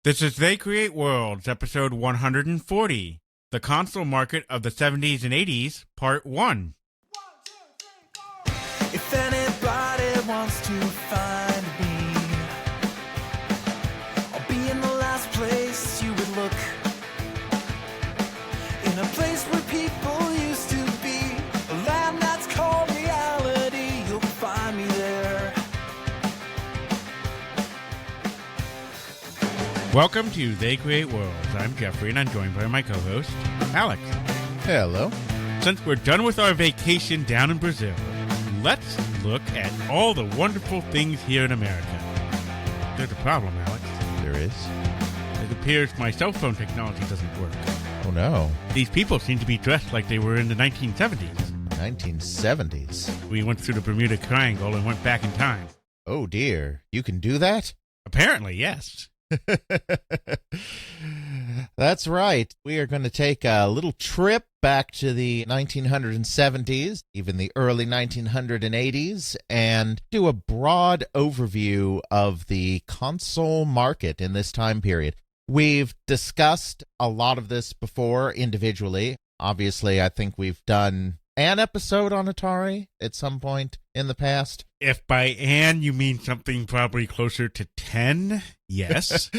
This is They Create Worlds, episode 140, The Console Market of the 70s and 80s, part 1. If anybody wants to find me, I'll be in the last place you would look. In a place where people used to be, a land that's called reality. You'll find me there. Welcome to They Create Worlds. I'm Jeffrey, and I'm joined by my co-host, Alex. Hello. Since we're done with our vacation down in Brazil, let's look at all the wonderful things here in America. There's a problem, Alex. There is. It appears my cell phone technology doesn't work. Oh, no. These people seem to be dressed like they were in the 1970s. 1970s. We went through the Bermuda Triangle and went back in time. Oh, dear. You can do that? Apparently, yes. That's right. We are going to take a little trip back to the 1970s, even the early 1980s, and do a broad overview of the console market in this time period. We've discussed a lot of this before individually. Obviously, I think we've done an episode on Atari at some point in the past. If by "and" you mean something probably closer to 10, yes.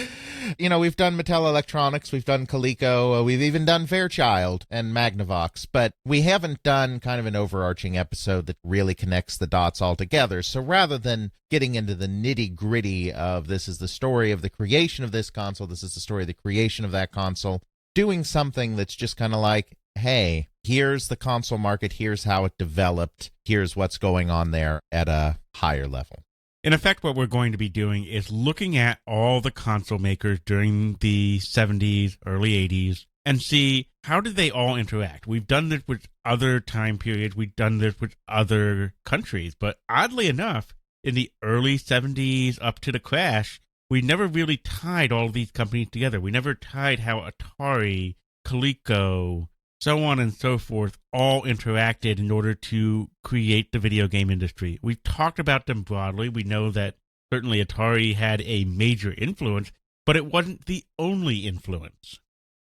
You know, we've done Mattel Electronics, we've done Coleco, we've even done Fairchild and Magnavox, but we haven't done kind of an overarching episode that really connects the dots all together. So rather than getting into the nitty-gritty of this is the story of the creation of this console, this is the story of the creation of that console, doing something that's just kind of like, hey, here's the console market, here's how it developed, here's what's going on there at a higher level. In effect, what we're going to be doing is looking at all the console makers during the 70s, early 80s, and see how did they all interact. We've done this with other time periods, we've done this with other countries, but oddly enough, in the early 70s up to the crash, we never really tied all of these companies together. We never tied how Atari, Coleco, so on and so forth, all interacted in order to create the video game industry. We've talked about them broadly. We know that certainly Atari had a major influence, but it wasn't the only influence.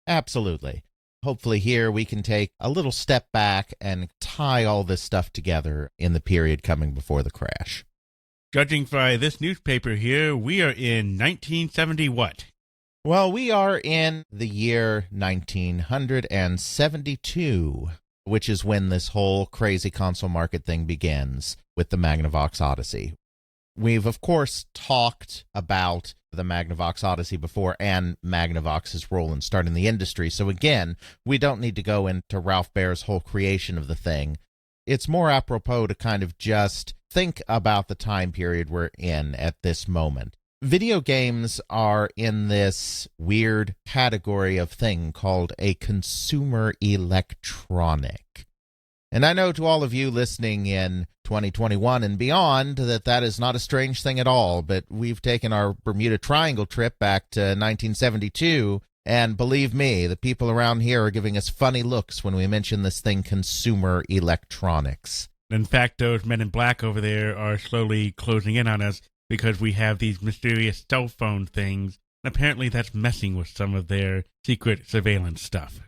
Absolutely. Hopefully here we can take a little step back and tie all this stuff together in the period coming before the crash. Judging by this newspaper here, we are in 1970 what? Well, we are in the year 1972, which is when this whole crazy console market thing begins with the Magnavox Odyssey. We've, of course, talked about the Magnavox Odyssey before and Magnavox's role in starting the industry. So again, we don't need to go into Ralph Baer's whole creation of the thing. It's more apropos to kind of just think about the time period we're in at this moment. Video games are in this weird category of thing called a consumer electronic. And I know to all of you listening in 2021 and beyond that is not a strange thing at all, but we've taken our Bermuda Triangle trip back to 1972, and believe me, the people around here are giving us funny looks when we mention this thing, consumer electronics. In fact, those men in black over there are slowly closing in on us, because we have these mysterious cell phone things, and apparently that's messing with some of their secret surveillance stuff.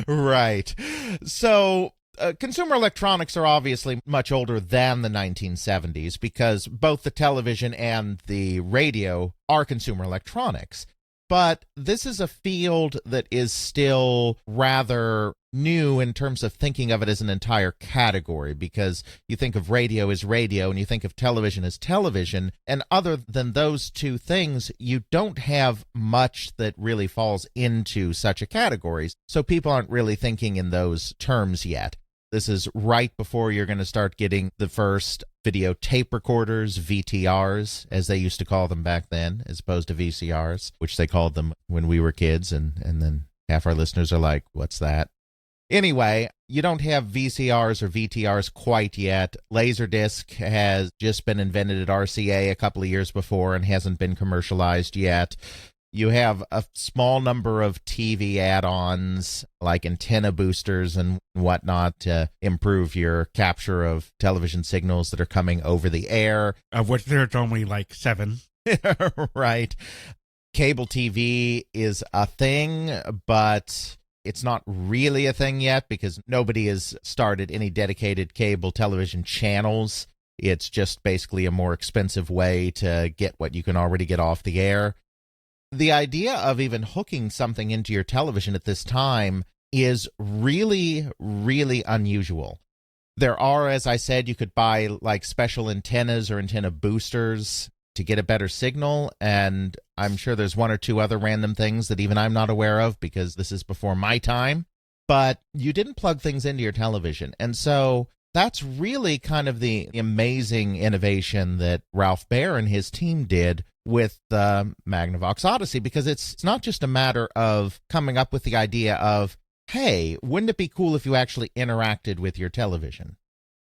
Right. So, consumer electronics are obviously much older than the 1970s, because both the television and the radio are consumer electronics. But this is a field that is still rather new in terms of thinking of it as an entire category, because you think of radio as radio and you think of television as television, and other than those two things, you don't have much that really falls into such a category. So people aren't really thinking in those terms yet. This is right before you're going to start getting the first video tape recorders, VTRs, as they used to call them back then, as opposed to VCRs, which they called them when we were kids, and then half our listeners are like, what's that? Anyway, you don't have VCRs or VTRs quite yet. Laserdisc has just been invented at RCA a couple of years before and hasn't been commercialized yet. You have a small number of TV add-ons like antenna boosters and whatnot to improve your capture of television signals that are coming over the air. Of which there's only like 7. Right. cable TV is a thing, but it's not really a thing yet because nobody has started any dedicated cable television channels. It's just basically a more expensive way to get what you can already get off the air. The idea of even hooking something into your television at this time is really, really unusual. There are, as I said, you could buy like special antennas or antenna boosters to get a better signal, and I'm sure there's one or two other random things that even I'm not aware of because this is before my time. But you didn't plug things into your television, and so that's really kind of the amazing innovation that Ralph Baer and his team did with the Magnavox Odyssey, because it's not just a matter of coming up with the idea of, hey, wouldn't it be cool if you actually interacted with your television?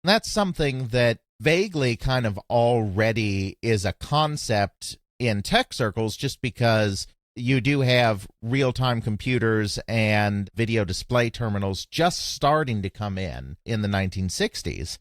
That's something that vaguely kind of already is a concept in tech circles, just because you do have real-time computers and video display terminals just starting to come in the 1960s.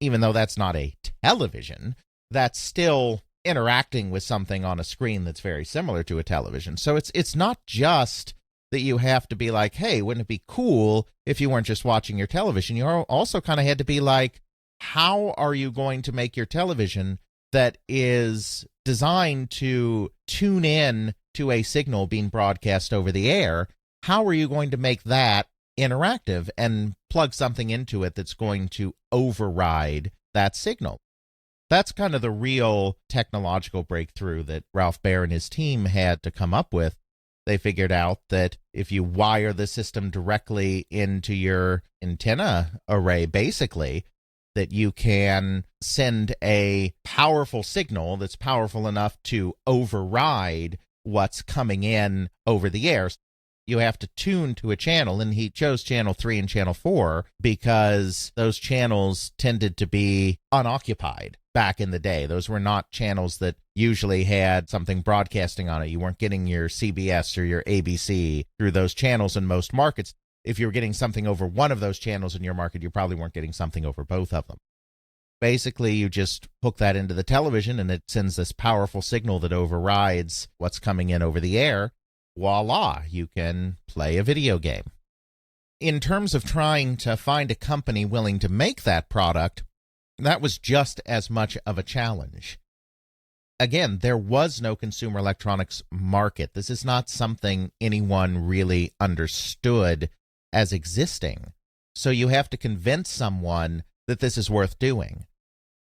Even though that's not a television, that's still interacting with something on a screen that's very similar to a television. So it's not just that you have to be like, hey, wouldn't it be cool if you weren't just watching your television? You also kind of had to be like, how are you going to make your television that is designed to tune in to a signal being broadcast over the air? How are you going to make that interactive and plug something into it that's going to override that signal? That's kind of the real technological breakthrough that Ralph Baer and his team had to come up with. They figured out that if you wire the system directly into your antenna array, basically, that you can send a powerful signal that's powerful enough to override what's coming in over the air. You have to tune to a channel, and he chose channel 3 and channel 4 because those channels tended to be unoccupied back in the day. Those were not channels that usually had something broadcasting on it. You weren't getting your CBS or your ABC through those channels in most markets. If you were getting something over one of those channels in your market, you probably weren't getting something over both of them. Basically, you just hook that into the television, and it sends this powerful signal that overrides what's coming in over the air. Voila, you can play a video game. In terms of trying to find a company willing to make that product, that was just as much of a challenge. Again, there was no consumer electronics market. This is not something anyone really understood as existing. So you have to convince someone that this is worth doing.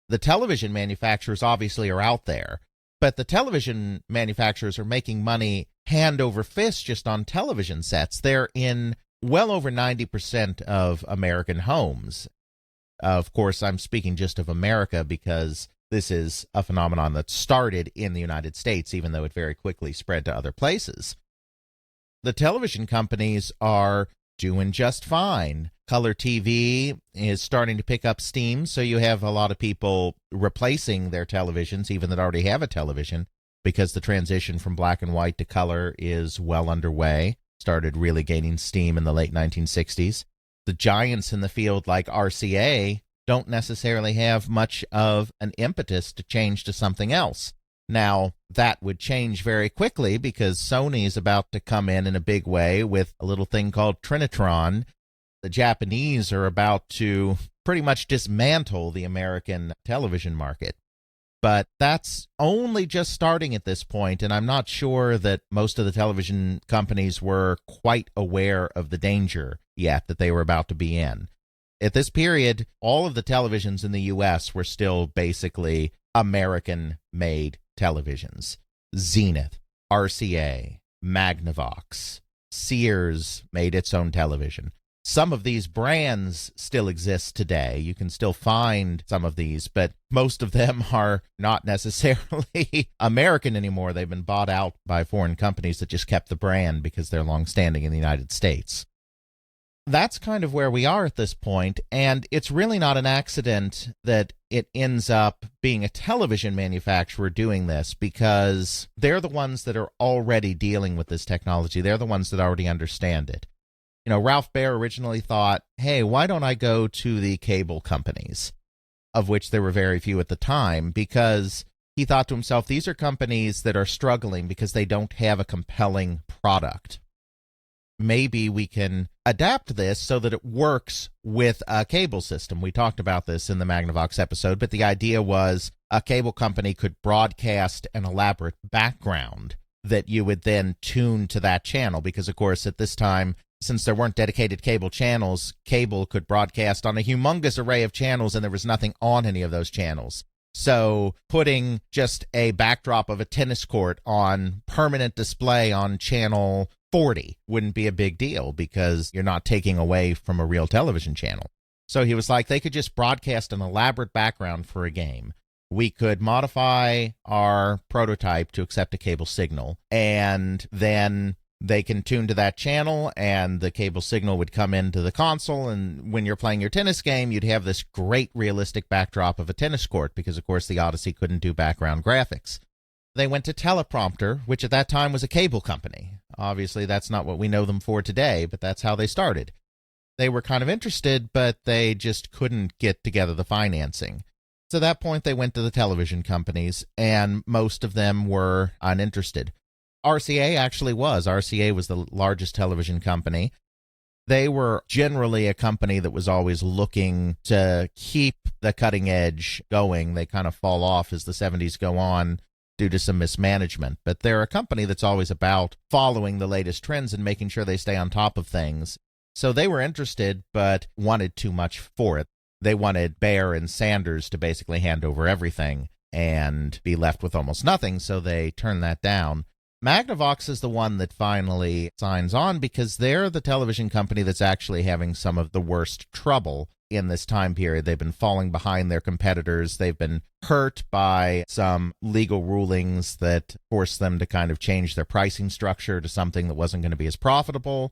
The television manufacturers obviously are out there, but the television manufacturers are making money hand over fist just on television sets. They're in well over 90% of American homes. Of course, I'm speaking just of America because this is a phenomenon that started in the United States, even though it very quickly spread to other places. The television companies are doing just fine. Color TV is starting to pick up steam, so you have a lot of people replacing their televisions, even that already have a television, because the transition from black and white to color is well underway. Started really gaining steam in the late 1960s. The giants in the field like RCA don't necessarily have much of an impetus to change to something else. Now, that would change very quickly because Sony is about to come in a big way with a little thing called Trinitron. The Japanese are about to pretty much dismantle the American television market. But that's only just starting at this point, and I'm not sure that most of the television companies were quite aware of the danger yet that they were about to be in. At this period, all of the televisions in the U.S. were still basically American-made televisions. Zenith, RCA, Magnavox, Sears made its own television. Some of these brands still exist today. You can still find some of these, but most of them are not necessarily American anymore. They've been bought out by foreign companies that just kept the brand because they're long-standing in the United States. That's kind of where we are at this point, and it's really not an accident that it ends up being a television manufacturer doing this, because they're the ones that are already dealing with this technology. They're the ones that already understand it. You know, Ralph Baer originally thought, hey, why don't I go to the cable companies, of which there were very few at the time, because he thought to himself, these are companies that are struggling because they don't have a compelling product. Maybe we can adapt this so that it works with a cable system. We talked about this in the Magnavox episode, but the idea was a cable company could broadcast an elaborate background that you would then tune to that channel, because, of course, at this time, since there weren't dedicated cable channels, cable could broadcast on a humongous array of channels, and there was nothing on any of those channels. So putting just a backdrop of a tennis court on permanent display on channel 40 wouldn't be a big deal, because you're not taking away from a real television channel. So he was like, they could just broadcast an elaborate background for a game. We could modify our prototype to accept a cable signal, and then they can tune to that channel, and the cable signal would come into the console, and when you're playing your tennis game, you'd have this great realistic backdrop of a tennis court, because, of course, the Odyssey couldn't do background graphics. They went to Teleprompter, which at that time was a cable company. Obviously, that's not what we know them for today, but that's how they started. They were kind of interested, but they just couldn't get together the financing. So at that point, they went to the television companies, and most of them were uninterested. RCA actually was. RCA was the largest television company. They were generally a company that was always looking to keep the cutting edge going. They kind of fall off as the 70s go on due to some mismanagement. But they're a company that's always about following the latest trends and making sure they stay on top of things. So they were interested, but wanted too much for it. They wanted Bayer and Sanders to basically hand over everything and be left with almost nothing, so they turned that down. Magnavox is the one that finally signs on, because they're the television company that's actually having some of the worst trouble in this time period. They've been falling behind their competitors. They've been hurt by some legal rulings that forced them to kind of change their pricing structure to something that wasn't going to be as profitable.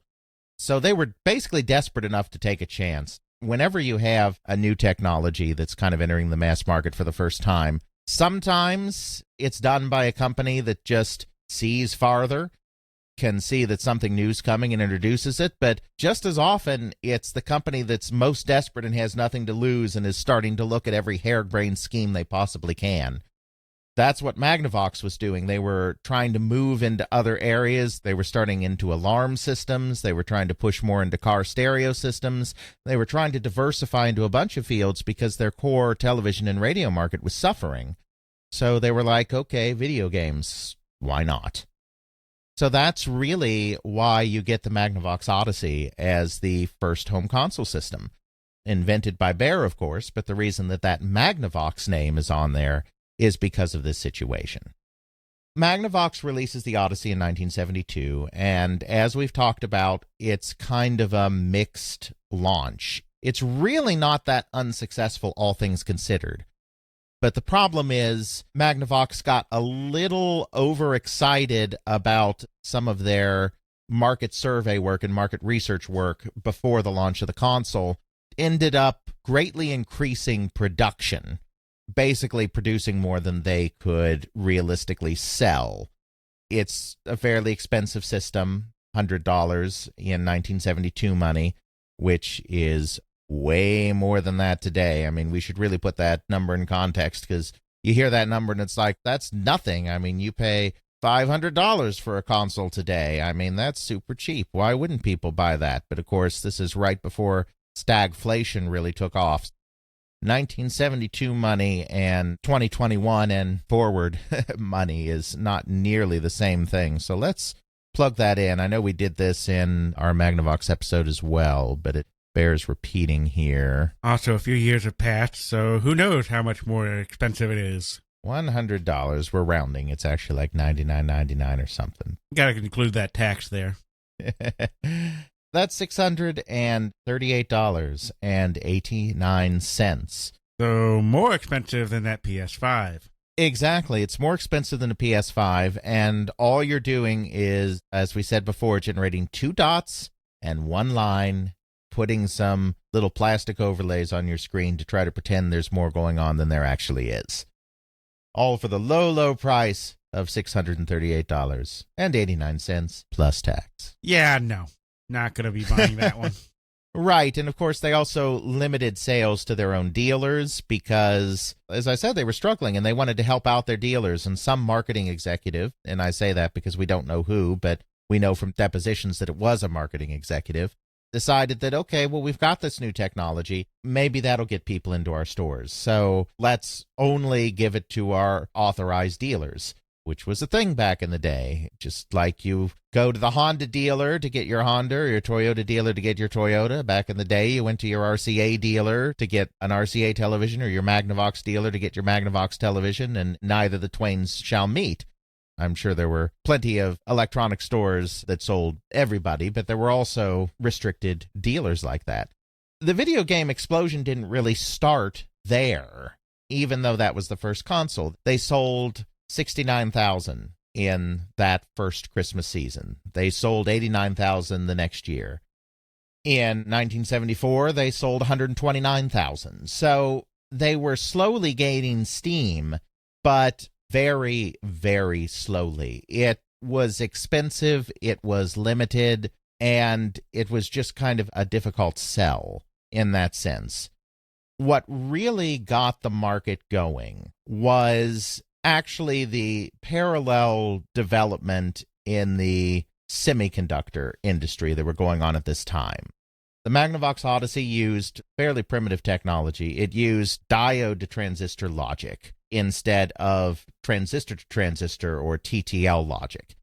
So they were basically desperate enough to take a chance. Whenever you have a new technology that's kind of entering the mass market for the first time, sometimes it's done by a company that just sees farther, can see that something new's coming and introduces it, but just as often it's the company that's most desperate and has nothing to lose and is starting to look at every harebrained scheme they possibly can. That's what Magnavox was doing. They were trying to move into other areas. They were starting into alarm systems. They were trying to push more into car stereo systems. They were trying to diversify into a bunch of fields because their core television and radio market was suffering. So they were like, okay, video games, why not? So that's really why you get the Magnavox Odyssey as the first home console system. Invented by Bayer, of course, but the reason that Magnavox name is on there is because of this situation. Magnavox releases the Odyssey in 1972, and as we've talked about, it's kind of a mixed launch. It's really not that unsuccessful, all things considered. But the problem is Magnavox got a little overexcited about some of their market survey work and market research work before the launch of the console. Ended up greatly increasing production, basically producing more than they could realistically sell. It's a fairly expensive system, $100 in 1972 money, which is way more than that today. I mean, we should really put that number in context, because you hear that number and it's like, that's nothing. I mean, you pay $500 for a console today. I mean, that's super cheap. Why wouldn't people buy that? But of course, this is right before stagflation really took off. 1972 money and 2021 and forward money is not nearly the same thing. So let's plug that in. I know we did this in our Magnavox episode as well, but it bears repeating here. Also, a few years have passed, so who knows how much more expensive it is. $100. We're rounding. It's actually like $99.99 or something. Got to include that tax there. That's $638.89. So more expensive than that PS5. Exactly. It's more expensive than a PS5, and all you're doing is, as we said before, generating 2 dots and 1 line, putting some little plastic overlays on your screen to try to pretend there's more going on than there actually is. All for the low, low price of $638.89 plus tax. Yeah, no. Not going to be buying that one. Right, and of course they also limited sales to their own dealers because, as I said, they were struggling and they wanted to help out their dealers. And some marketing executive, and I say that because we don't know who, but we know from depositions that it was a marketing executive, decided that, okay, well, we've got this new technology. Maybe that'll get people into our stores. So let's only give it to our authorized dealers, which was a thing back in the day. Just like you go to the Honda dealer to get your Honda or your Toyota dealer to get your Toyota. Back in the day, you went to your RCA dealer to get an RCA television or your Magnavox dealer to get your Magnavox television, and neither the twains shall meet. I'm sure there were plenty of electronic stores that sold everybody, but there were also restricted dealers like that. The video game explosion didn't really start there, even though that was the first console. They sold 69,000 in that first Christmas season. They sold 89,000 the next year. In 1974, they sold 129,000. So they were slowly gaining steam, but very, very slowly. It was expensive, it was limited, and it was just kind of a difficult sell in that sense. What really got the market going was actually the parallel development in the semiconductor industry that were going on at this time. The Magnavox Odyssey used fairly primitive technology. It used diode to transistor logic instead of transistor to transistor or TTL logic.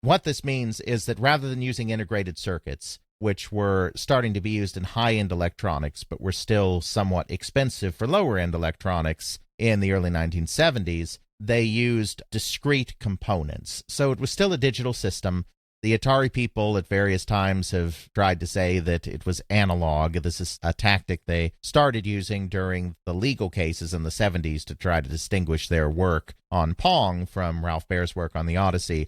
What this means is that rather than using integrated circuits, which were starting to be used in high-end electronics but were still somewhat expensive for lower-end electronics in the early 1970s, they used discrete components. So it was still a digital system. The Atari people at various times have tried to say that it was analog. This is a tactic they started using during the legal cases in the 70s to try to distinguish their work on Pong from Ralph Baer's work on the Odyssey.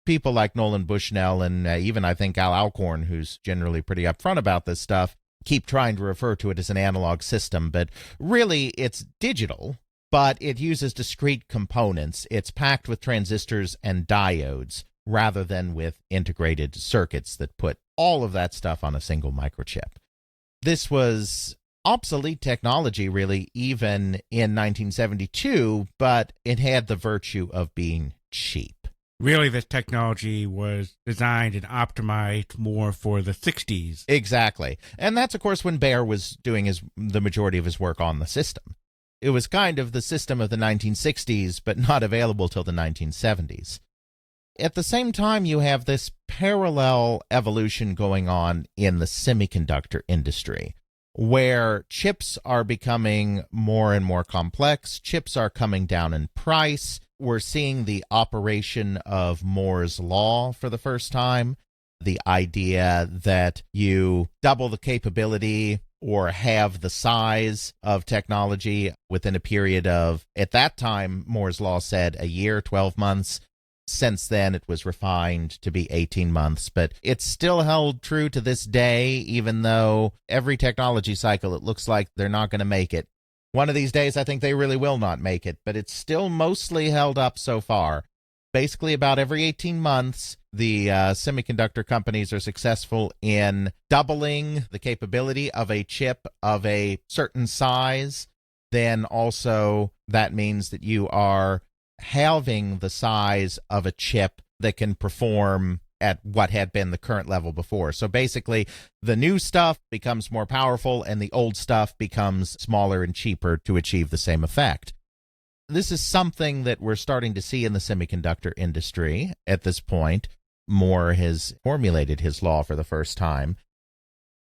People like Nolan Bushnell and even I think Al Alcorn, who's generally pretty upfront about this stuff, keep trying to refer to it as an analog system, but really it's digital, but it uses discrete components. It's packed with transistors and diodes, rather than with integrated circuits that put all of that stuff on a single microchip. This was obsolete technology, really, even in 1972, but it had the virtue of being cheap. Really, this technology was designed and optimized more for the 60s. Exactly. And that's, of course, when Baer was doing the majority of his work on the system. It was kind of the system of the 1960s, but not available till the 1970s. At the same time, you have this parallel evolution going on in the semiconductor industry, where chips are becoming more and more complex. Chips are coming down in price. We're seeing the operation of Moore's Law for the first time, the idea that you double the capability or have the size of technology within a period of, at that time, Moore's Law said a year, 12 months. Since then, it was refined to be 18 months, but it's still held true to this day, even though every technology cycle, it looks like they're not going to make it. One of these days, I think they really will not make it, but it's still mostly held up so far. Basically, about every 18 months, the semiconductor companies are successful in doubling the capability of a chip of a certain size. Then also, that means that you are halving the size of a chip that can perform at what had been the current level before. So basically, the new stuff becomes more powerful and the old stuff becomes smaller and cheaper to achieve the same effect. This is something that we're starting to see in the semiconductor industry at this point. Moore has formulated his law for the first time.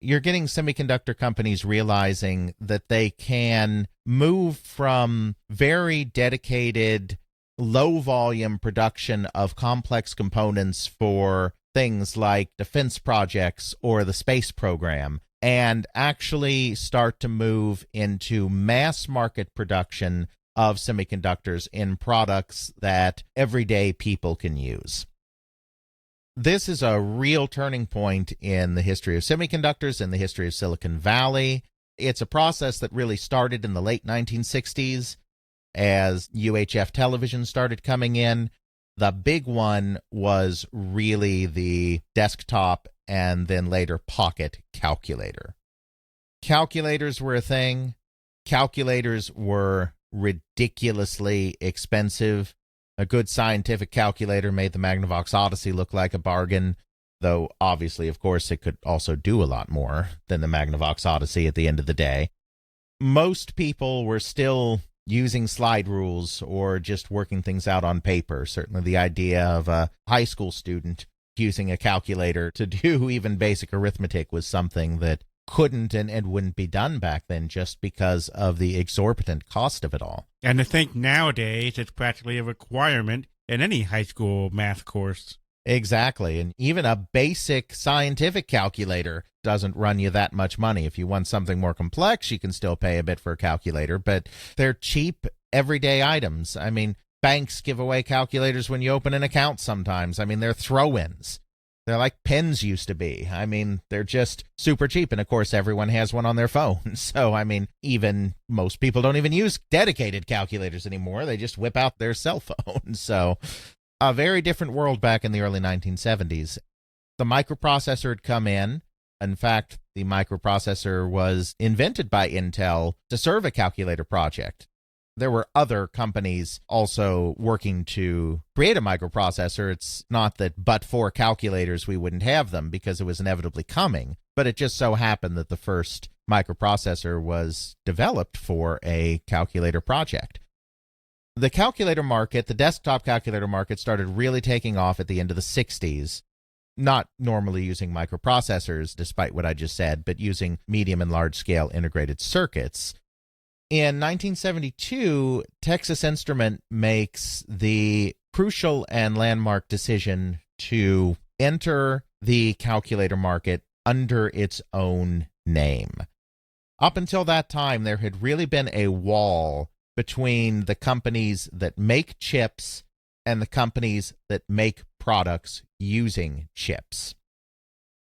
You're getting semiconductor companies realizing that they can move from very dedicated low-volume production of complex components for things like defense projects or the space program and actually start to move into mass-market production of semiconductors in products that everyday people can use. This is a real turning point in the history of semiconductors, in the history of Silicon Valley. It's a process that really started in the late 1960s. As UHF television started coming in. The big one was really the desktop and then later pocket calculator. calculators were a thing. Calculators were ridiculously expensive. A good scientific calculator made the Magnavox Odyssey look like a bargain, though obviously, of course, it could also do a lot more than the Magnavox Odyssey at the end of the day. Most people were still using slide rules or just working things out on paper. Certainly the idea of a high school student using a calculator to do even basic arithmetic was something that couldn't and wouldn't be done back then just because of the exorbitant cost of it all. And to think nowadays it's practically a requirement in any high school math course. Exactly. And even a basic scientific calculator doesn't run you that much money. If you want something more complex, you can still pay a bit for a calculator, but they're cheap everyday items. I mean, banks give away calculators when you open an account sometimes. I mean, they're throw-ins. They're like pens used to be. I mean, they're just super cheap. And of course, everyone has one on their phone. So, I mean, even most people don't even use dedicated calculators anymore. They just whip out their cell phone. So, a very different world back in the early 1970s. The microprocessor had come in. In fact, the microprocessor was invented by Intel to serve a calculator project. There were other companies also working to create a microprocessor. It's not that but for calculators we wouldn't have them because it was inevitably coming, but it just so happened that the first microprocessor was developed for a calculator project. The calculator market, the desktop calculator market, started really taking off at the end of the 60s, not normally using microprocessors, despite what I just said, but using medium and large-scale integrated circuits. In 1972, Texas Instrument makes the crucial and landmark decision to enter the calculator market under its own name. Up until that time, there had really been a wall between the companies that make chips and the companies that make products using chips.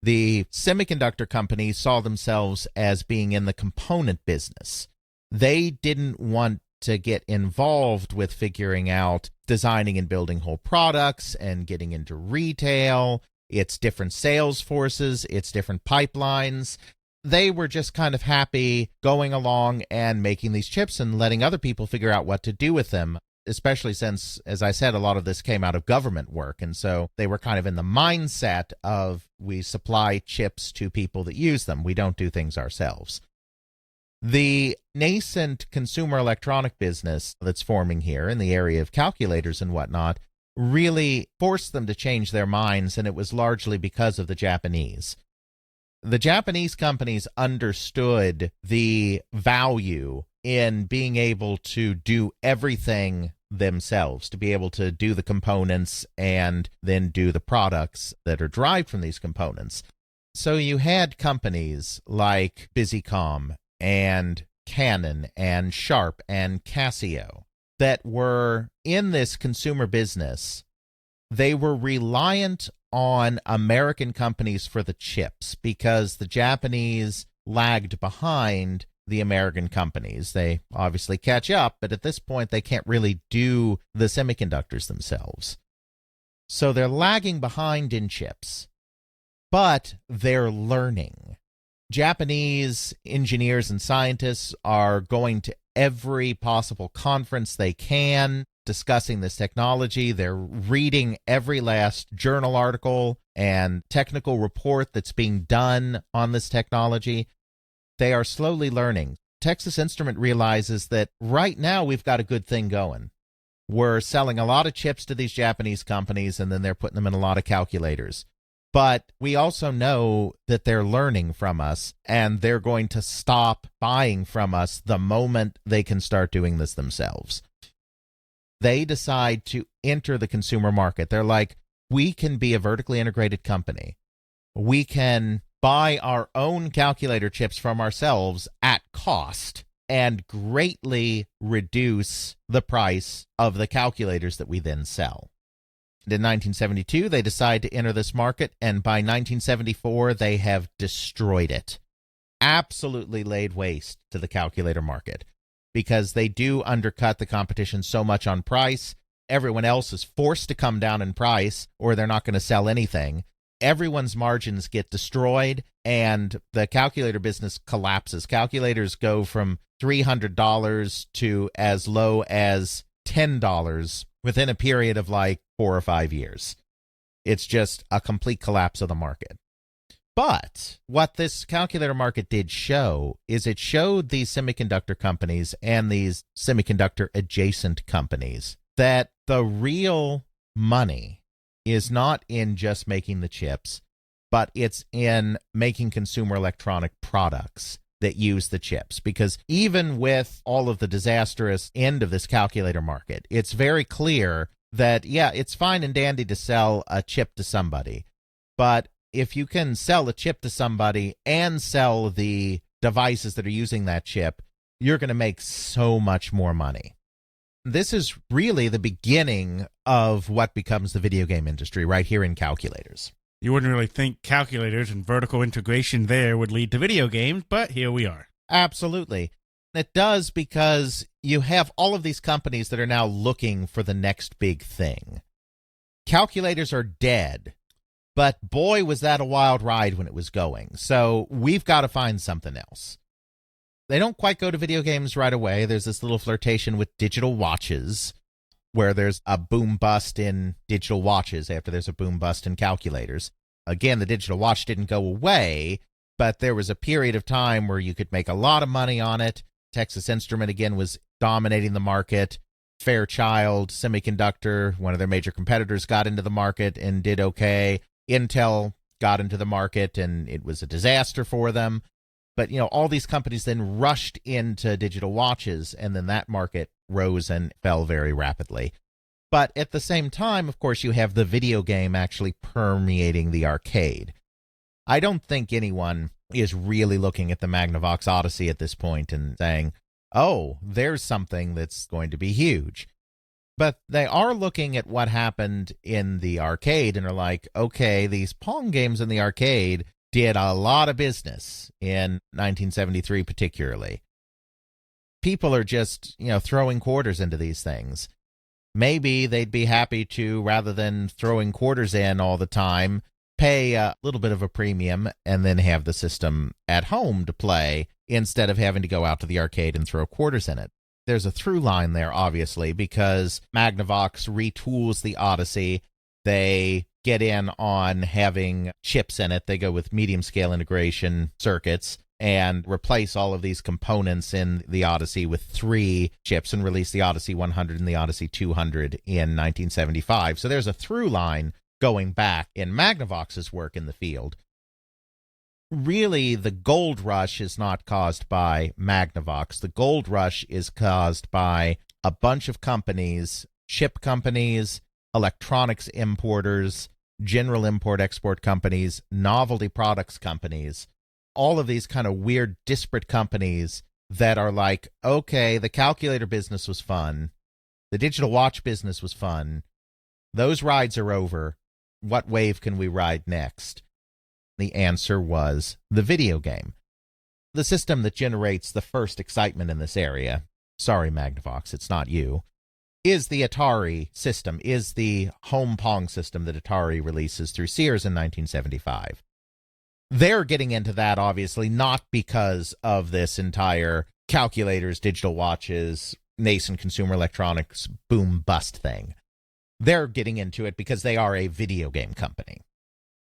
The semiconductor companies saw themselves as being in the component business. They didn't want to get involved with figuring out designing and building whole products and getting into retail. It's different sales forces. It's different pipelines. They were just kind of happy going along and making these chips and letting other people figure out what to do with them, especially since, as I said, a lot of this came out of government work. And so they were kind of in the mindset of we supply chips to people that use them. We don't do things ourselves. The nascent consumer electronic business that's forming here in the area of calculators and whatnot really forced them to change their minds, and it was largely because of the Japanese. The Japanese companies understood the value in being able to do everything themselves, to be able to do the components and then do the products that are derived from these components. So you had companies like Busicom and Canon and Sharp and Casio that were in this consumer business. They were reliant on American companies for the chips because the Japanese lagged behind the American companies. They obviously catch up, but at this point they can't really do the semiconductors themselves. So they're lagging behind in chips, but they're learning. Japanese engineers and scientists are going to every possible conference they can, discussing this technology. They're reading every last journal article and technical report that's being done on this technology. They are slowly learning. Texas Instrument realizes that right now we've got a good thing going. We're selling a lot of chips to these Japanese companies, and then they're putting them in a lot of calculators. But we also know that they're learning from us, and they're going to stop buying from us the moment they can start doing this themselves. They decide to enter the consumer market. They're like, we can be a vertically integrated company. We can buy our own calculator chips from ourselves at cost and greatly reduce the price of the calculators that we then sell. In 1972, they decide to enter this market, and by 1974, they have destroyed it. Absolutely laid waste to the calculator market because they do undercut the competition so much on price. Everyone else is forced to come down in price or they're not going to sell anything. everyone's margins get destroyed and the calculator business collapses. Calculators go from $300 to as low as $10 within a period of like 4 or 5 years. It's just a complete collapse of the market. But what this calculator market did show is it showed these semiconductor companies and these semiconductor adjacent companies that the real money is not in just making the chips, but it's in making consumer electronic products that use the chips. Because even with all of the disastrous end of this calculator market, it's very clear that, yeah, it's fine and dandy to sell a chip to somebody, but if you can sell a chip to somebody and sell the devices that are using that chip, you're going to make so much more money. This is really the beginning of what becomes the video game industry right here in calculators. You wouldn't really think calculators and vertical integration there would lead to video games, but here we are. Absolutely. It does, because you have all of these companies that are now looking for the next big thing. Calculators are dead. But boy, was that a wild ride when it was going. So we've got to find something else. They don't quite go to video games right away. There's this little flirtation with digital watches, where there's a boom-bust in digital watches after there's a boom-bust in calculators. Again, the digital watch didn't go away, but there was a period of time where you could make a lot of money on it. Texas Instrument, again, was dominating the market. Fairchild Semiconductor, one of their major competitors, got into the market and did okay. Intel got into the market, and it was a disaster for them. But, all these companies then rushed into digital watches, and then that market rose and fell very rapidly. But at the same time, of course, you have the video game actually permeating the arcade. I don't think anyone is really looking at the Magnavox Odyssey at this point and saying, oh, there's something that's going to be huge. But they are looking at what happened in the arcade and are like, okay, these Pong games in the arcade did a lot of business in 1973 particularly. People are just, throwing quarters into these things. Maybe they'd be happy to, rather than throwing quarters in all the time, pay a little bit of a premium and then have the system at home to play instead of having to go out to the arcade and throw quarters in it. There's a through line there, obviously, because Magnavox retools the Odyssey. They get in on having chips in it. They go with medium-scale integration circuits and replace all of these components in the Odyssey with 3 chips and release the Odyssey 100 and the Odyssey 200 in 1975. So there's a through line going back in Magnavox's work in the field. Really, the gold rush is not caused by Magnavox. The gold rush is caused by a bunch of companies, chip companies, electronics importers, general import-export companies, novelty products companies, all of these kind of weird, disparate companies that are like, okay, the calculator business was fun. The digital watch business was fun. Those rides are over. What wave can we ride next? The answer was the video game. The system that generates the first excitement in this area, sorry Magnavox, it's not you, is the Atari system, is the home Pong system that Atari releases through Sears in 1975. They're getting into that, obviously, not because of this entire calculators, digital watches, nascent consumer electronics boom-bust thing. They're getting into it because they are a video game company.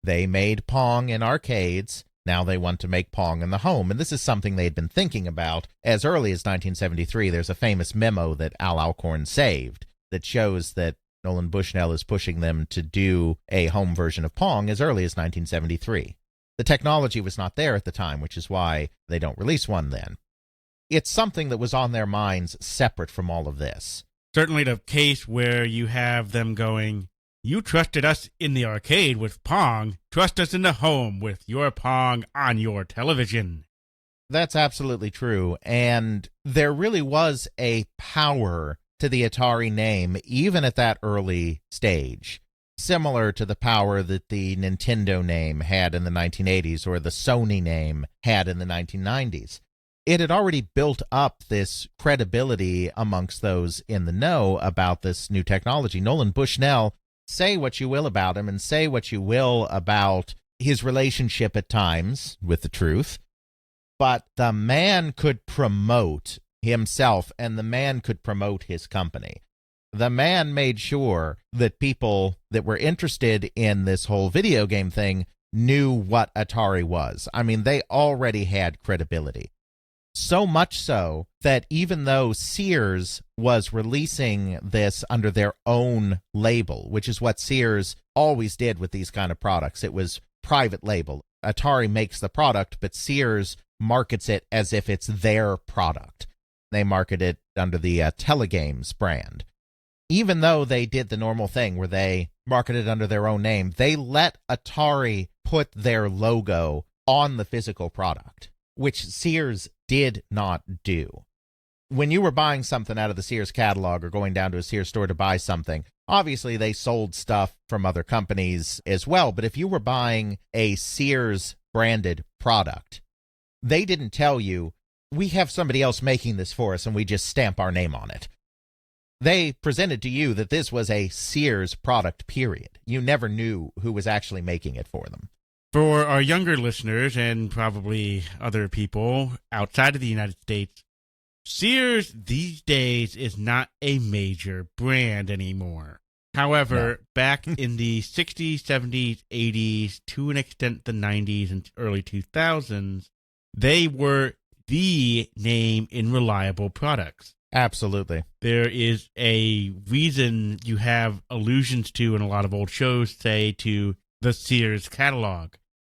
They made Pong in arcades. Now they want to make Pong in the home. And this is something they had been thinking about as early as 1973. There's a famous memo that Al Alcorn saved that shows that Nolan Bushnell is pushing them to do a home version of Pong as early as 1973. The technology was not there at the time, which is why they don't release one then. It's something that was on their minds separate from all of this. Certainly the case where you have them going, you trusted us in the arcade with Pong, trust us in the home with your Pong on your television. That's absolutely true, and there really was a power to the Atari name, even at that early stage, similar to the power that the Nintendo name had in the 1980s or the Sony name had in the 1990s. It had already built up this credibility amongst those in the know about this new technology. Nolan Bushnell Say what you will about him and say what you will about his relationship at times with the truth, but the man could promote himself and the man could promote his company. The man made sure that people that were interested in this whole video game thing knew what Atari was. I mean, they already had credibility. So much so that even though Sears was releasing this under their own label, which is what Sears always did with these kind of products, it was private label. Atari makes the product, but Sears markets it as if it's their product. They market it under the Telegames brand. Even though they did the normal thing where they marketed under their own name, they let Atari put their logo on the physical product, which Sears did not do. When you were buying something out of the Sears catalog or going down to a Sears store to buy something, obviously they sold stuff from other companies as well, but if you were buying a Sears branded product, they didn't tell you, we have somebody else making this for us and we just stamp our name on it. They presented to you that this was a Sears product, period. You never knew who was actually making it for them. For our younger listeners and probably other people outside of the United States, Sears these days is not a major brand anymore. However, back in the 60s, 70s, 80s, to an extent the 90s and early 2000s, they were the name in reliable products. Absolutely. There is a reason you have allusions to in a lot of old shows, say, to the Sears catalog.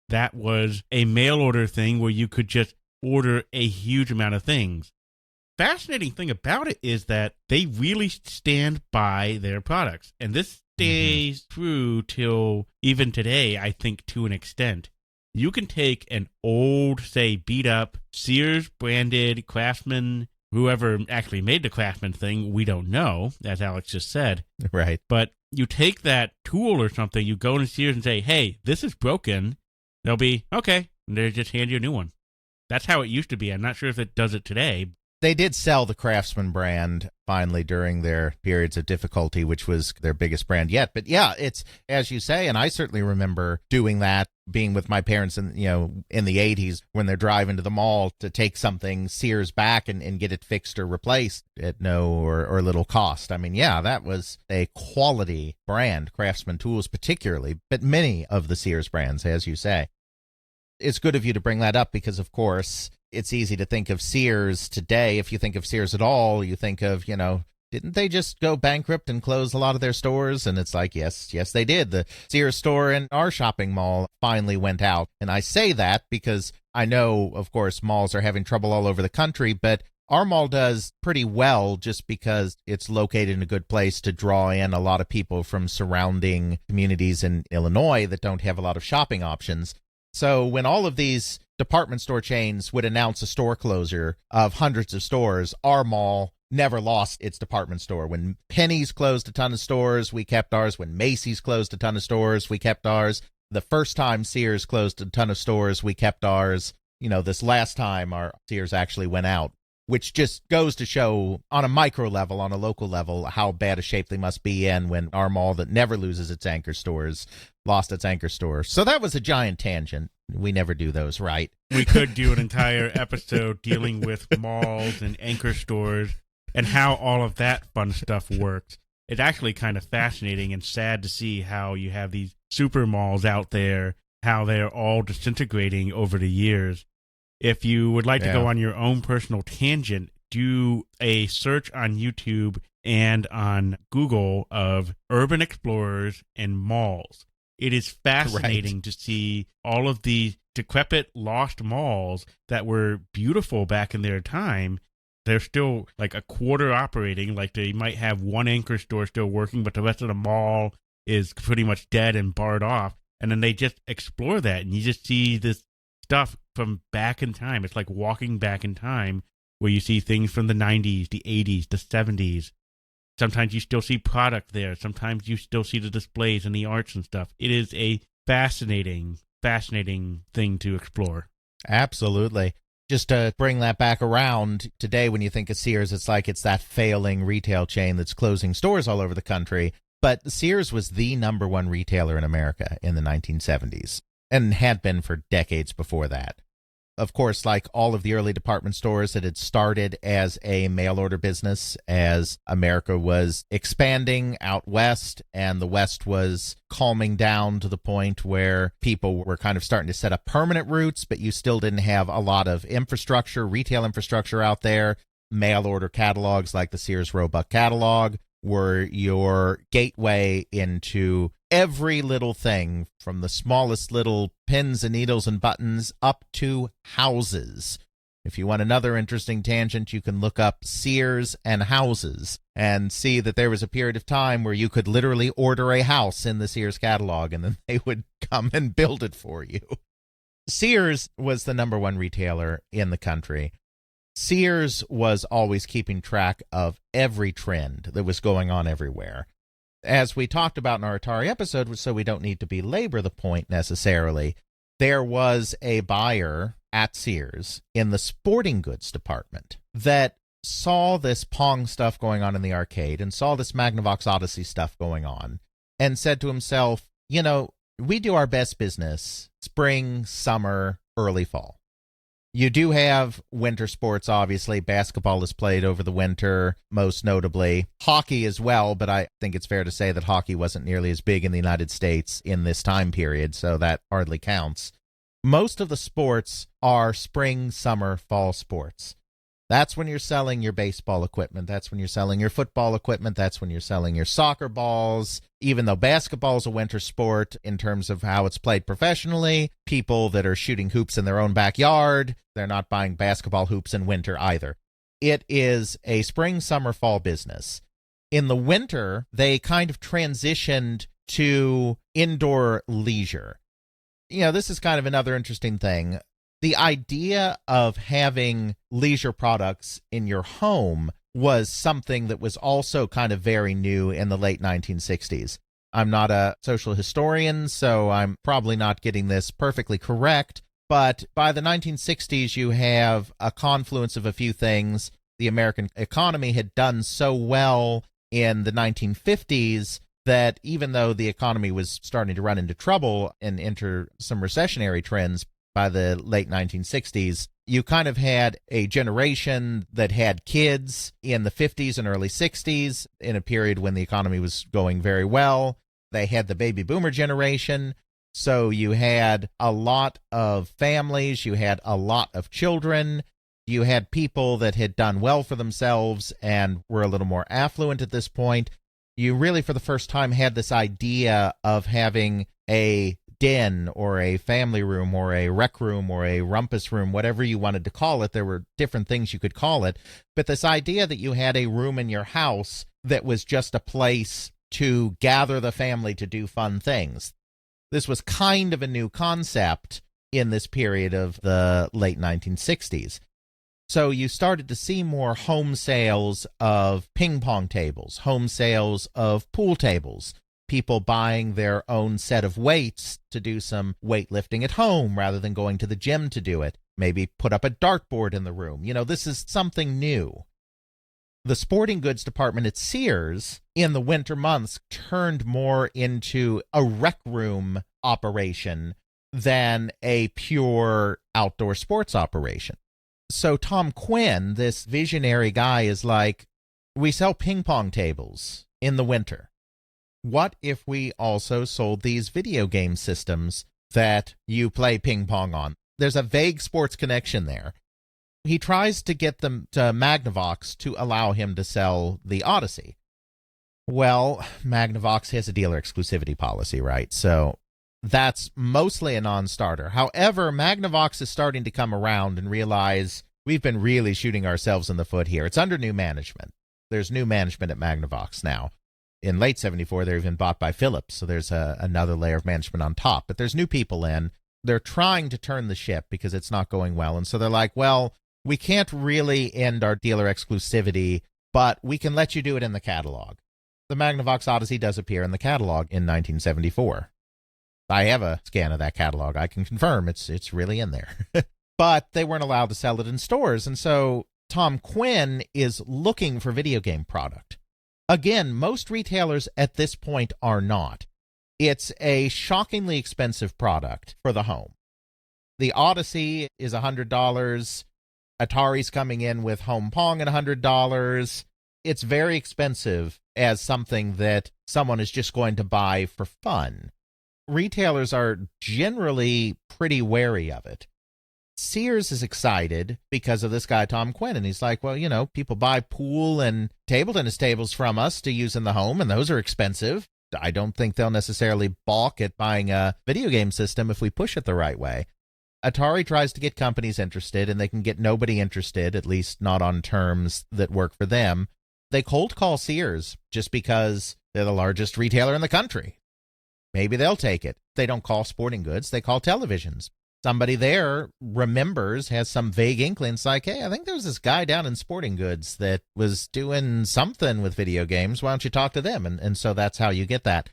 That was a mail order thing where you could just order a huge amount of things. Fascinating thing about it is that they really stand by their products. And this stays true till even today, I think, to an extent. You can take an old, say, beat-up Sears branded Craftsman, whoever actually made the Craftsman thing, we don't know, as Alex just said. Right. But you take that tool or something, you go to Sears and say, hey, this is broken. They'll be, okay, and they just hand you a new one. That's how it used to be. I'm not sure if it does it today. They did sell the Craftsman brand finally during their periods of difficulty, which was their biggest brand yet. But yeah, it's, as you say, and I certainly remember doing that, being with my parents in, in the 80s when they're driving to the mall to take something Sears back and get it fixed or replaced at no or little cost. I mean, yeah, that was a quality brand, Craftsman tools particularly, but many of the Sears brands, as you say. It's good of you to bring that up because, of course, it's easy to think of Sears today. If you think of Sears at all, you think of, didn't they just go bankrupt and close a lot of their stores? And it's like, yes, they did. The Sears store in our shopping mall finally went out. And I say that because I know, of course, malls are having trouble all over the country, but our mall does pretty well just because it's located in a good place to draw in a lot of people from surrounding communities in Illinois that don't have a lot of shopping options. So when all of these department store chains would announce a store closure of hundreds of stores, our mall never lost its department store. When Penny's closed a ton of stores, we kept ours. When Macy's closed a ton of stores, we kept ours. The first time Sears closed a ton of stores, we kept ours. This last time our Sears actually went out, which just goes to show on a micro level, on a local level, how bad a shape they must be in when our mall that never loses its anchor stores lost its anchor store. So that was a giant tangent. We never do those, right? We could do an entire episode dealing with malls and anchor stores and how all of that fun stuff works. It's actually kind of fascinating and sad to see how you have these super malls out there, how they're all disintegrating over the years. If you would like to go on your own personal tangent, do a search on YouTube and on Google of urban explorers and malls. It is fascinating to see all of the decrepit, lost malls that were beautiful back in their time. They're still like a quarter operating, like they might have one anchor store still working, but the rest of the mall is pretty much dead and barred off. And then they just explore that, and you just see this stuff from back in time. It's like walking back in time where you see things from the 90s, the 80s, the 70s. Sometimes you still see product there. Sometimes you still see the displays and the arts and stuff. It is a fascinating thing to explore. Absolutely. Just to bring that back around, today when you think of Sears, it's like it's that failing retail chain that's closing stores all over the country. But Sears was the number one retailer in America in the 1970s and had been for decades before that. Of course, like all of the early department stores, it had started as a mail-order business as America was expanding out west, and the West was calming down to the point where people were kind of starting to set up permanent routes, but you still didn't have a lot of infrastructure, retail infrastructure out there. Mail-order catalogs like the Sears Roebuck catalog were your gateway into every little thing, from the smallest little pins and needles and buttons up to houses. If you want another interesting tangent, you can look up Sears and houses and see that there was a period of time where you could literally order a house in the Sears catalog and then they would come and build it for you. Sears was the number one retailer in the country. Sears was always keeping track of every trend that was going on everywhere. As we talked about in our Atari episode, so we don't need to belabor the point necessarily, there was a buyer at Sears in the sporting goods department that saw this Pong stuff going on in the arcade and saw this Magnavox Odyssey stuff going on and said to himself, you know, we do our best business spring, summer, early fall. You do have winter sports, obviously. Basketball is played over the winter, most notably. Hockey as well, but I think it's fair to say that hockey wasn't nearly as big in the United States in this time period, so that hardly counts. Most of the sports are spring, summer, fall sports. That's when you're selling your baseball equipment. That's when you're selling your football equipment. That's when you're selling your soccer balls. Even though basketball is a winter sport in terms of how it's played professionally, people that are shooting hoops in their own backyard, they're not buying basketball hoops in winter either. It is a spring, summer, fall business. In the winter, they kind of transitioned to indoor leisure. You know, this is kind of another interesting thing. The idea of having leisure products in your home was something that was also kind of very new in the late 1960s. I'm not a social historian, so I'm probably not getting this perfectly correct, but by the 1960s, you have a confluence of a few things. The American economy had done so well in the 1950s that even though the economy was starting to run into trouble and enter some recessionary trends, by the late 1960s, you kind of had a generation that had kids in the 50s and early 60s in a period when the economy was going very well. They had the baby boomer generation. So you had a lot of families, you had a lot of children, you had people that had done well for themselves and were a little more affluent at this point. You really, for the first time, had this idea of having a den or a family room or a rec room or a rumpus room, whatever you wanted to call it. There were different things you could call it. But this idea that you had a room in your house that was just a place to gather the family to do fun things. This was kind of a new concept in this period of the late 1960s. So you started to see more home sales of ping pong tables, home sales of pool tables, people buying their own set of weights to do some weightlifting at home rather than going to the gym to do it. Maybe put up a dartboard in the room. You know, this is something new. The sporting goods department at Sears in the winter months turned more into a rec room operation than a pure outdoor sports operation. So Tom Quinn, this visionary guy, is like, we sell ping pong tables in the winter. What if we also sold these video game systems that you play ping pong on? There's a vague sports connection there. He tries to get them to Magnavox to allow him to sell the Odyssey. Well, Magnavox has a dealer exclusivity policy, right? So that's mostly a non-starter. However, Magnavox is starting to come around and realize we've been really shooting ourselves in the foot here. It's under new management. There's new management at Magnavox now. In late 74, they're even bought by Philips, so there's another layer of management on top. But there's new people in. They're trying to turn the ship because it's not going well. And so they're like, well, we can't really end our dealer exclusivity, but we can let you do it in the catalog. The Magnavox Odyssey does appear in the catalog in 1974. I have a scan of that catalog. I can confirm it's really in there. But they weren't allowed to sell it in stores. And so Tom Quinn is looking for video game product. Again, most retailers at this point are not. It's a shockingly expensive product for the home. The Odyssey is $100. Atari's coming in with Home Pong at $100. It's very expensive as something that someone is just going to buy for fun. Retailers are generally pretty wary of it. Sears is excited because of this guy, Tom Quinn, and he's like, well, you know, people buy pool and table tennis tables from us to use in the home, and those are expensive. I don't think they'll necessarily balk at buying a video game system if we push it the right way. Atari tries to get companies interested, and they can get nobody interested, at least not on terms that work for them. They cold call Sears just because they're the largest retailer in the country. Maybe they'll take it. They don't call sporting goods, they call televisions. Somebody there remembers, has some vague inklings like, hey, I think there was this guy down in sporting goods that was doing something with video games. Why don't you talk to them? And so that's how you get that.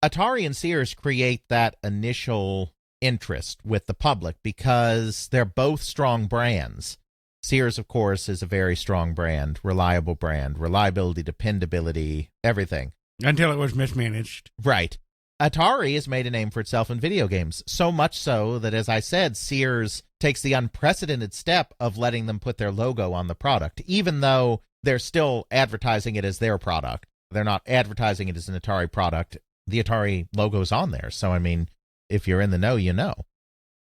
Atari and Sears create that initial interest with the public because they're both strong brands. Sears, of course, is a very strong brand, reliability, dependability, everything. Until it was mismanaged. Right. Atari has made a name for itself in video games, so much so that, as I said, Sears takes the unprecedented step of letting them put their logo on the product, even though they're still advertising it as their product. They're not advertising it as an Atari product. The Atari logo's on there, so, I mean, if you're in the know, you know.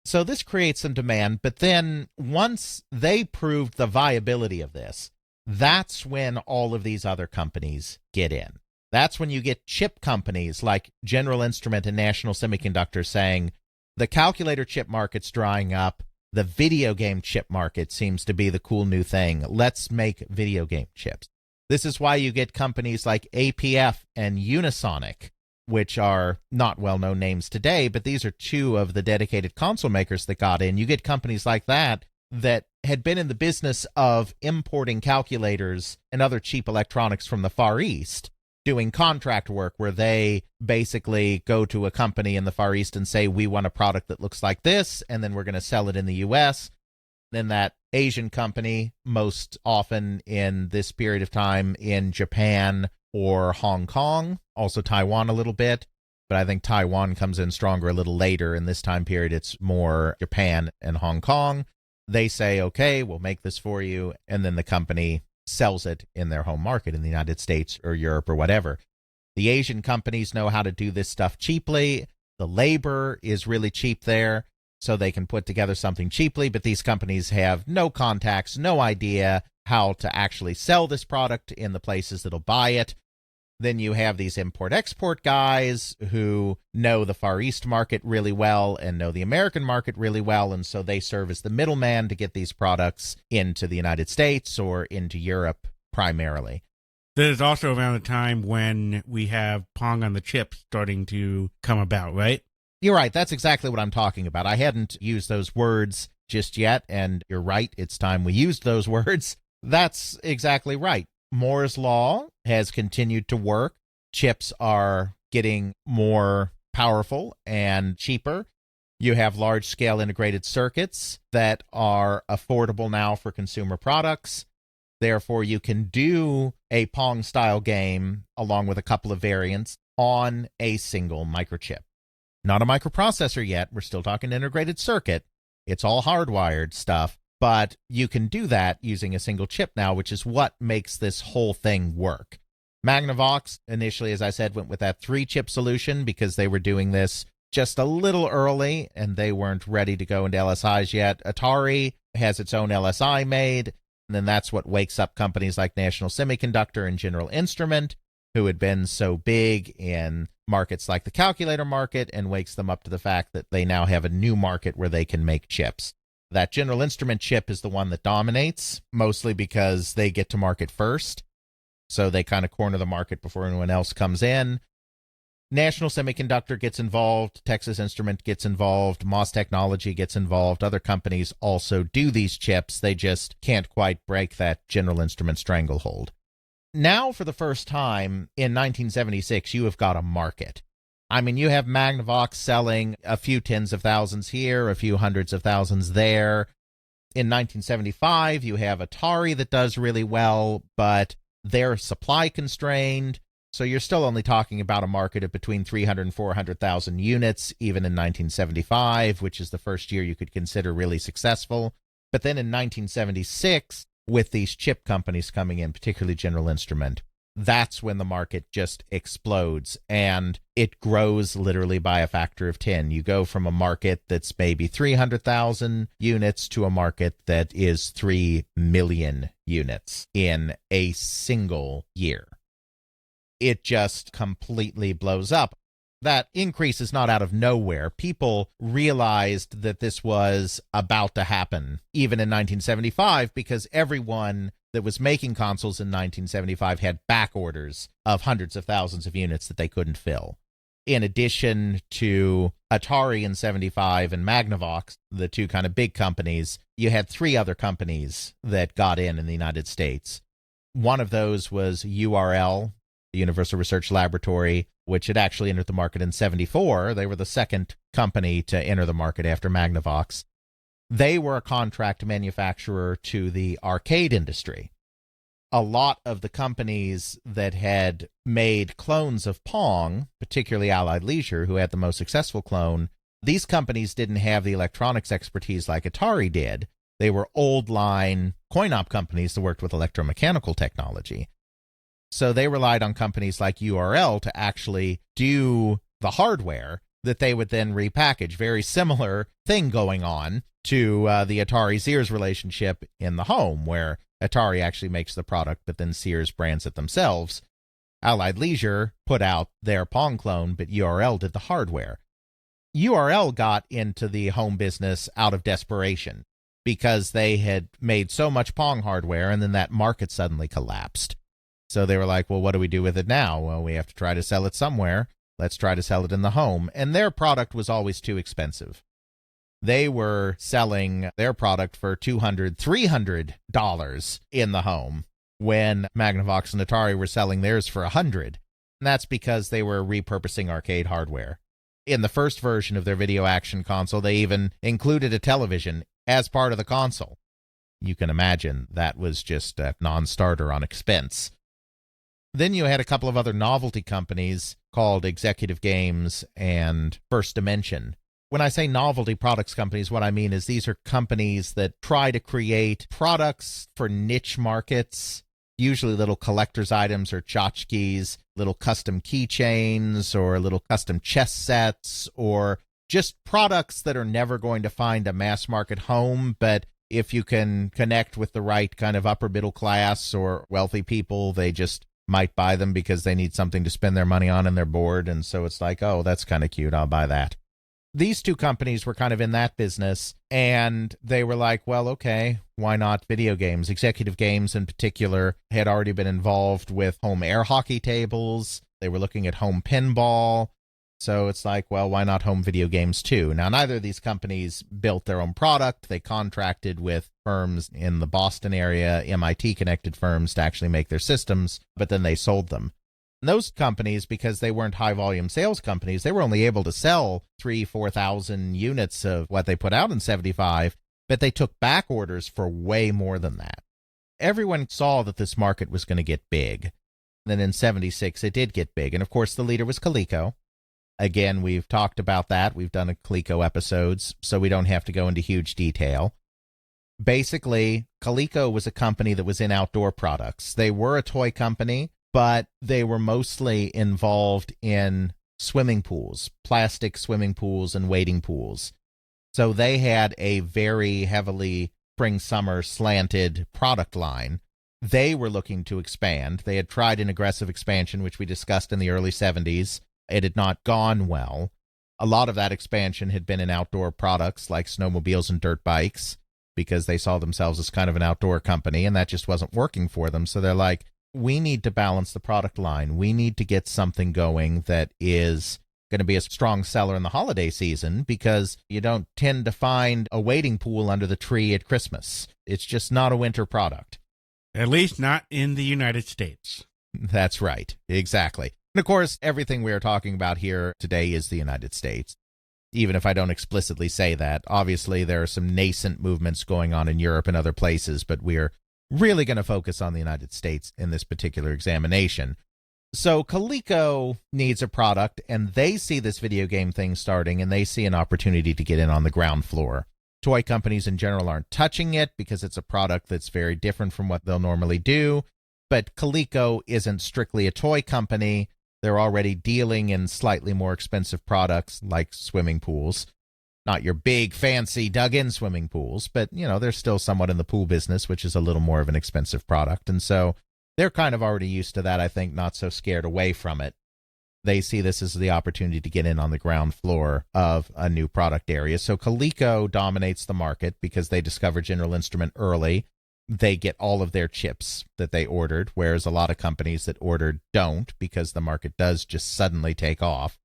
So this creates some demand, but then once they proved the viability of this, that's when all of these other companies get in. That's when you get chip companies like General Instrument and National Semiconductor saying, the calculator chip market's drying up, the video game chip market seems to be the cool new thing. Let's make video game chips. This is why you get companies like APF and Unisonic, which are not well-known names today, but these are two of the dedicated console makers that got in. You get companies like that that had been in the business of importing calculators and other cheap electronics from the Far East, doing contract work where they basically go to a company in the Far East and say, we want a product that looks like this, and then we're going to sell it in the U.S. Then that Asian company, most often in this period of time in Japan or Hong Kong, also Taiwan a little bit, but I think Taiwan comes in stronger a little later. In this time period, it's more Japan and Hong Kong. They say, okay, we'll make this for you, and then the company sells it in their home market in the United States or Europe or whatever. The Asian companies know how to do this stuff cheaply. The labor is really cheap there, so they can put together something cheaply, but these companies have no contacts, no idea how to actually sell this product in the places that'll buy it. Then you have these import-export guys who know the Far East market really well and know the American market really well, and so they serve as the middleman to get these products into the United States or into Europe primarily. That is also around the time when we have Pong on the chip starting to come about, right? You're right. That's exactly what I'm talking about. I hadn't used those words just yet, and you're right. It's time we used those words. That's exactly right. Moore's Law has continued to work. Chips are getting more powerful and cheaper. You have large-scale integrated circuits that are affordable now for consumer products. Therefore, you can do a Pong-style game along with a couple of variants on a single microchip. Not a microprocessor yet. We're still talking integrated circuit. It's all hardwired stuff. But you can do that using a single chip now, which is what makes this whole thing work. Magnavox, initially, as I said, went with that 3-chip solution because they were doing this just a little early, and they weren't ready to go into LSIs yet. Atari has its own LSI made, and then that's what wakes up companies like National Semiconductor and General Instrument, who had been so big in markets like the calculator market, and wakes them up to the fact that they now have a new market where they can make chips. That General Instrument chip is the one that dominates, mostly because they get to market first. So they kind of corner the market before anyone else comes in. National Semiconductor gets involved. Texas Instrument gets involved. MOS Technology gets involved. Other companies also do these chips. They just can't quite break that General Instrument stranglehold. Now, for the first time in 1976, you have got a market. I mean, you have Magnavox selling a few tens of thousands here, a few hundreds of thousands there. In 1975, you have Atari that does really well, but they're supply constrained. So you're still only talking about a market of between 300 and 400,000 units, even in 1975, which is the first year you could consider really successful. But then in 1976, with these chip companies coming in, particularly General Instrument, that's when the market just explodes, and it grows literally by a factor of 10. You go from a market that's maybe 300,000 units to a market that is 3 million units in a single year. It just completely blows up. That increase is not out of nowhere. People realized that this was about to happen, even in 1975, because everyone that was making consoles in 1975 had back orders of hundreds of thousands of units that they couldn't fill. In addition to Atari in 75 and Magnavox, the two kind of big companies, you had 3 other companies that got in the United States. One of those was URL, the Universal Research Laboratory, which had actually entered the market in 74. They were the second company to enter the market after Magnavox. They were a contract manufacturer to the arcade industry. A lot of the companies that had made clones of Pong, particularly Allied Leisure, who had the most successful clone, these companies didn't have the electronics expertise like Atari did. They were old-line coin-op companies that worked with electromechanical technology. So they relied on companies like URL to actually do the hardware that they would then repackage. Very similar thing going on to the Atari-Sears relationship in the home, where Atari actually makes the product, but then Sears brands it themselves. Allied Leisure put out their Pong clone, but URL did the hardware. URL got into the home business out of desperation because they had made so much Pong hardware, and then that market suddenly collapsed. So they were like, well, what do we do with it now? Well, we have to try to sell it somewhere. Let's try to sell it in the home. And their product was always too expensive. They were selling their product for $200, $300 in the home when Magnavox and Atari were selling theirs for $100. And that's because they were repurposing arcade hardware. In the first version of their video action console, they even included a television as part of the console. You can imagine that was just a non-starter on expense. Then you had a couple of other novelty companies called Executive Games and First Dimension. When I say novelty products companies, what I mean is these are companies that try to create products for niche markets, usually little collector's items or tchotchkes, little custom keychains or little custom chess sets, or just products that are never going to find a mass market home, but if you can connect with the right kind of upper middle class or wealthy people, they just might buy them because they need something to spend their money on and they're bored, and so it's like, oh, that's kind of cute, I'll buy that. These two companies were kind of in that business, and they were like, well, okay, why not video games? Executive Games in particular had already been involved with home air hockey tables. They were looking at home pinball. So it's like, well, why not home video games too? Now, neither of these companies built their own product. They contracted with firms in the Boston area, MIT-connected firms, to actually make their systems, but then they sold them. And those companies, because they weren't high-volume sales companies, they were only able to sell 3,000-4,000 units of what they put out in 75, but they took back orders for way more than that. Everyone saw that this market was going to get big. Then in 76, it did get big. And, of course, the leader was Coleco. Again, we've talked about that. We've done a Coleco episodes, so we don't have to go into huge detail. Basically, Coleco was a company that was in outdoor products. They were a toy company, but they were mostly involved in swimming pools, plastic swimming pools and wading pools. So they had a very heavily spring-summer slanted product line. They were looking to expand. They had tried an aggressive expansion, which we discussed in the early 70s. It had not gone well. A lot of that expansion had been in outdoor products like snowmobiles and dirt bikes because they saw themselves as kind of an outdoor company, and that just wasn't working for them. So they're like, we need to balance the product line. We need to get something going that is going to be a strong seller in the holiday season because you don't tend to find a wading pool under the tree at Christmas. It's just not a winter product. At least not in the United States. That's right. Exactly. And of course, everything we are talking about here today is the United States. Even if I don't explicitly say that, obviously there are some nascent movements going on in Europe and other places, but we're really going to focus on the United States in this particular examination. So Coleco needs a product, and they see this video game thing starting, and they see an opportunity to get in on the ground floor. Toy companies in general aren't touching it because it's a product that's very different from what they'll normally do. But Coleco isn't strictly a toy company. They're already dealing in slightly more expensive products like swimming pools. Not your big, fancy, dug-in swimming pools, but, they're still somewhat in the pool business, which is a little more of an expensive product. And so they're kind of already used to that, I think, not so scared away from it. They see this as the opportunity to get in on the ground floor of a new product area. So Coleco dominates the market because they discover General Instrument early. They get all of their chips that they ordered, whereas a lot of companies that ordered don't, because the market does just suddenly take off.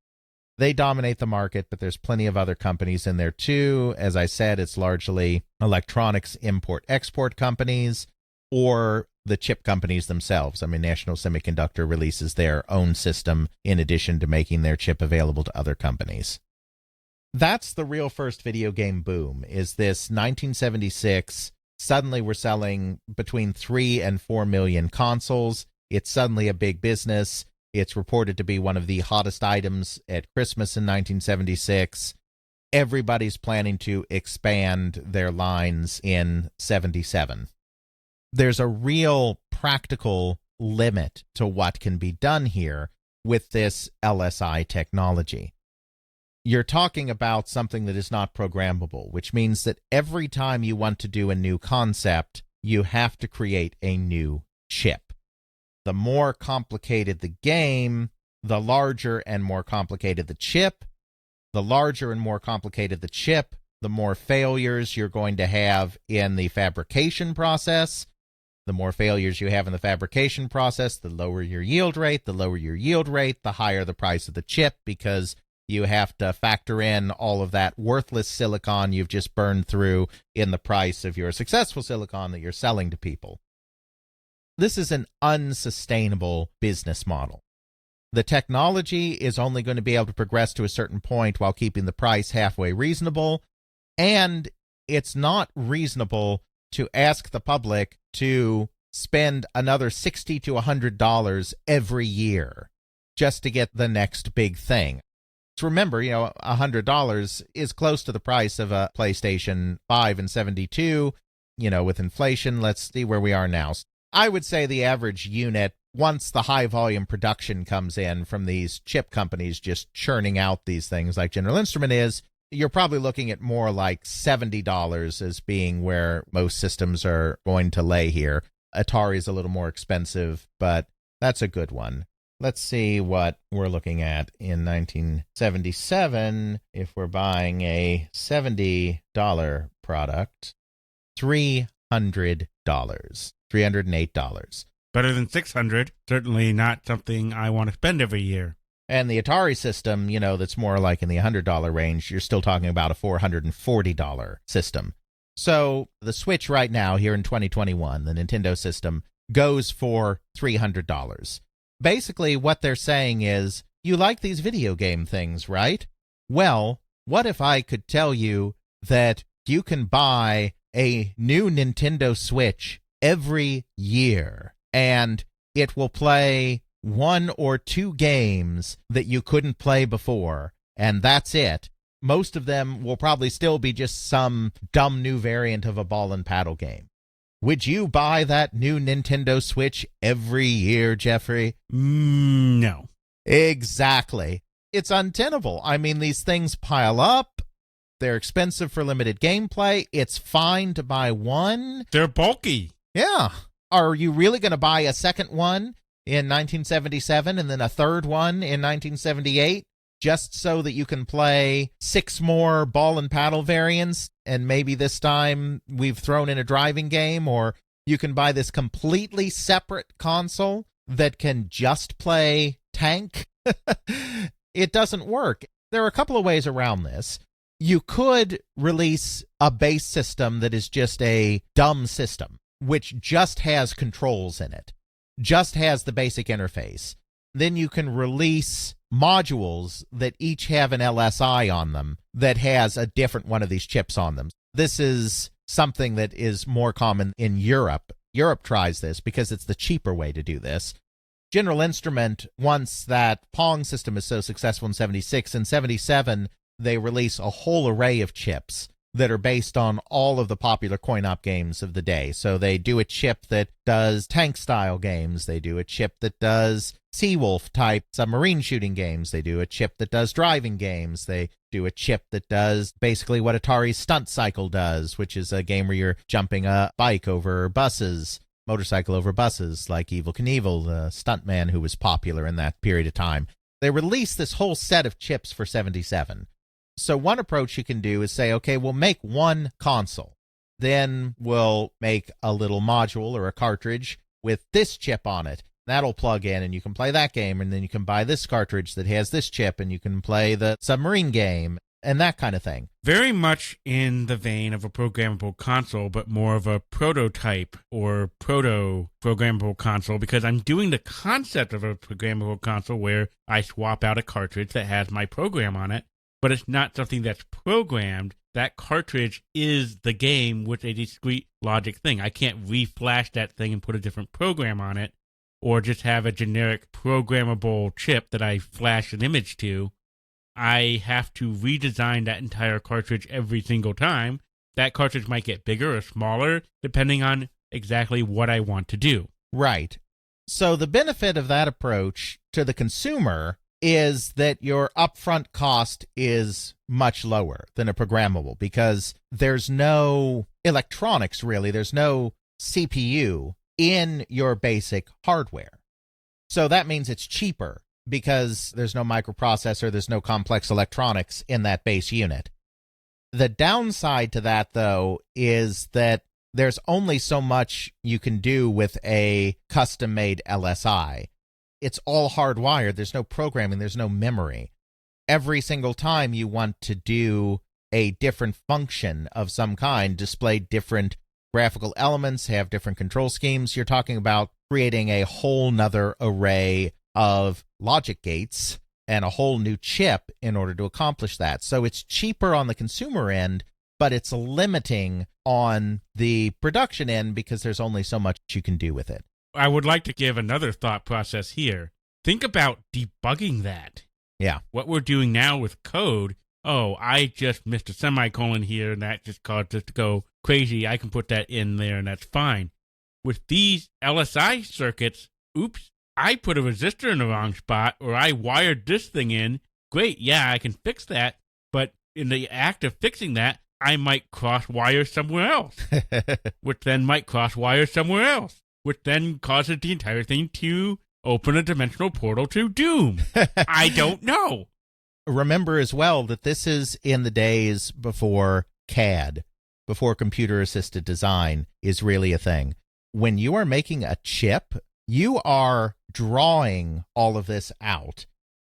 They dominate the market, but there's plenty of other companies in there too. As I said, it's largely electronics import-export companies or the chip companies themselves. I mean, National Semiconductor releases their own system in addition to making their chip available to other companies. That's the real first video game boom, is this 1976. Suddenly we're selling between 3 and 4 million consoles. It's suddenly a big business. It's reported to be one of the hottest items at Christmas in 1976. Everybody's planning to expand their lines in 77. There's a real practical limit to what can be done here with this LSI technology. You're talking about something that is not programmable, which means that every time you want to do a new concept, you have to create a new chip. The more complicated the game, the larger and more complicated the chip. The larger and more complicated the chip, the more failures you're going to have in the fabrication process. The more failures you have in the fabrication process, the lower your yield rate. The lower your yield rate, the higher the price of the chip, because you have to factor in all of that worthless silicon you've just burned through in the price of your successful silicon that you're selling to people. This is an unsustainable business model. The technology is only going to be able to progress to a certain point while keeping the price halfway reasonable, and it's not reasonable to ask the public to spend another $60 to $100 every year just to get the next big thing. So remember, $100 is close to the price of a PlayStation 5 in 72. With inflation, let's see where we are now. I would say the average unit, once the high volume production comes in from these chip companies just churning out these things like General Instrument is, you're probably looking at more like $70 as being where most systems are going to lay here. Atari is a little more expensive, but that's a good one. Let's see what we're looking at in 1977 if we're buying a $70 product. $300. $308. Better than $600. Certainly not something I want to spend every year. And the Atari system, that's more like in the $100 range, you're still talking about a $440 system. So the Switch right now, here in 2021, the Nintendo system, goes for $300. Basically, what they're saying is, you like these video game things, right? Well, what if I could tell you that you can buy a new Nintendo Switch every year, and it will play 1 or 2 games that you couldn't play before, and that's it. Most of them will probably still be just some dumb new variant of a ball and paddle game. Would you buy that new Nintendo Switch every year, Jeffrey? No. Exactly. It's untenable. I mean, these things pile up. They're expensive for limited gameplay. It's fine to buy one. They're bulky. Yeah. Are you really going to buy a second one in 1977 and then a third one in 1978 just so that you can play 6 more ball and paddle variants, and maybe this time we've thrown in a driving game? Or you can buy this completely separate console that can just play tank? It doesn't work. There are a couple of ways around this. You could release a base system that is just a dumb system, which just has controls in it, just has the basic interface. Then you can release modules that each have an LSI on them that has a different one of these chips on them. This is something that is more common in Europe Europe tries this because it's the cheaper way to do this. General Instrument, once that Pong system is so successful in 76, in 77, they release a whole array of chips that are based on all of the popular coin-op games of the day. So they do a chip that does tank-style games. They do a chip that does Seawolf-type submarine shooting games. They do a chip that does driving games. They do a chip that does basically what Atari's Stunt Cycle does, which is a game where you're jumping a bike over buses, motorcycle over buses, like Evel Knievel, the stuntman who was popular in that period of time. They released this whole set of chips for 77. So one approach you can do is say, okay, we'll make one console. Then we'll make a little module or a cartridge with this chip on it. That'll plug in and you can play that game, and then you can buy this cartridge that has this chip and you can play the submarine game and that kind of thing. Very much in the vein of a programmable console, but more of a prototype or proto-programmable console, because I'm doing the concept of a programmable console where I swap out a cartridge that has my program on it, but it's not something that's programmed. That cartridge is the game with a discrete logic thing. I can't reflash that thing and put a different program on it, or just have a generic programmable chip that I flash an image to. I have to redesign that entire cartridge every single time. That cartridge might get bigger or smaller, depending on exactly what I want to do. Right. So the benefit of that approach to the consumer is that your upfront cost is much lower than a programmable, because there's no electronics, really. There's no CPU in your basic hardware. So that means it's cheaper because there's no microprocessor, there's no complex electronics in that base unit. The downside to that, though, is that there's only so much you can do with a custom-made LSI. It's all hardwired. There's no programming. There's no memory. Every single time you want to do a different function of some kind, display different graphical elements, have different control schemes, you're talking about creating a whole nother array of logic gates and a whole new chip in order to accomplish that. So it's cheaper on the consumer end, but it's limiting on the production end because there's only so much you can do with it. I would like to give another thought process here. Think about debugging that. Yeah. What we're doing now with code, I just missed a semicolon here and that just caused us to go crazy. I can put that in there and that's fine. With these LSI circuits, oops, I put a resistor in the wrong spot, or I wired this thing in. Great, yeah, I can fix that. But in the act of fixing that, I might cross wire somewhere else, which then might cross wire somewhere else, which then causes the entire thing to open a dimensional portal to doom. I don't know. Remember as well that this is in the days before CAD, before computer-assisted design is really a thing. When you are making a chip, you are drawing all of this out.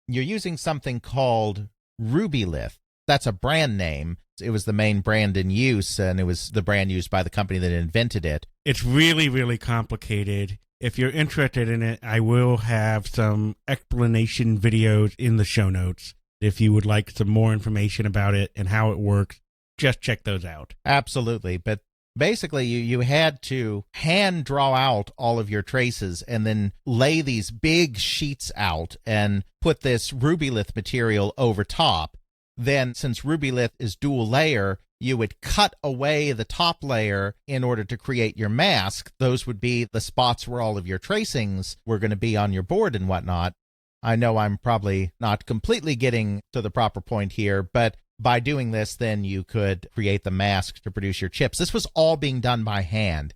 You're using something called Rubylith. That's a brand name. It was the main brand in use, and it was the brand used by the company that invented it. It's really, really complicated. If you're interested in it, I will have some explanation videos in the show notes. If you would like some more information about it and how it works, just check those out. Absolutely. But basically, you had to hand draw out all of your traces and then lay these big sheets out and put this Rubylith material over top. Then, since Rubylith is dual layer, you would cut away the top layer in order to create your mask. Those would be the spots where all of your tracings were going to be on your board and whatnot. I know I'm probably not completely getting to the proper point here, but by doing this, then you could create the mask to produce your chips. This was all being done by hand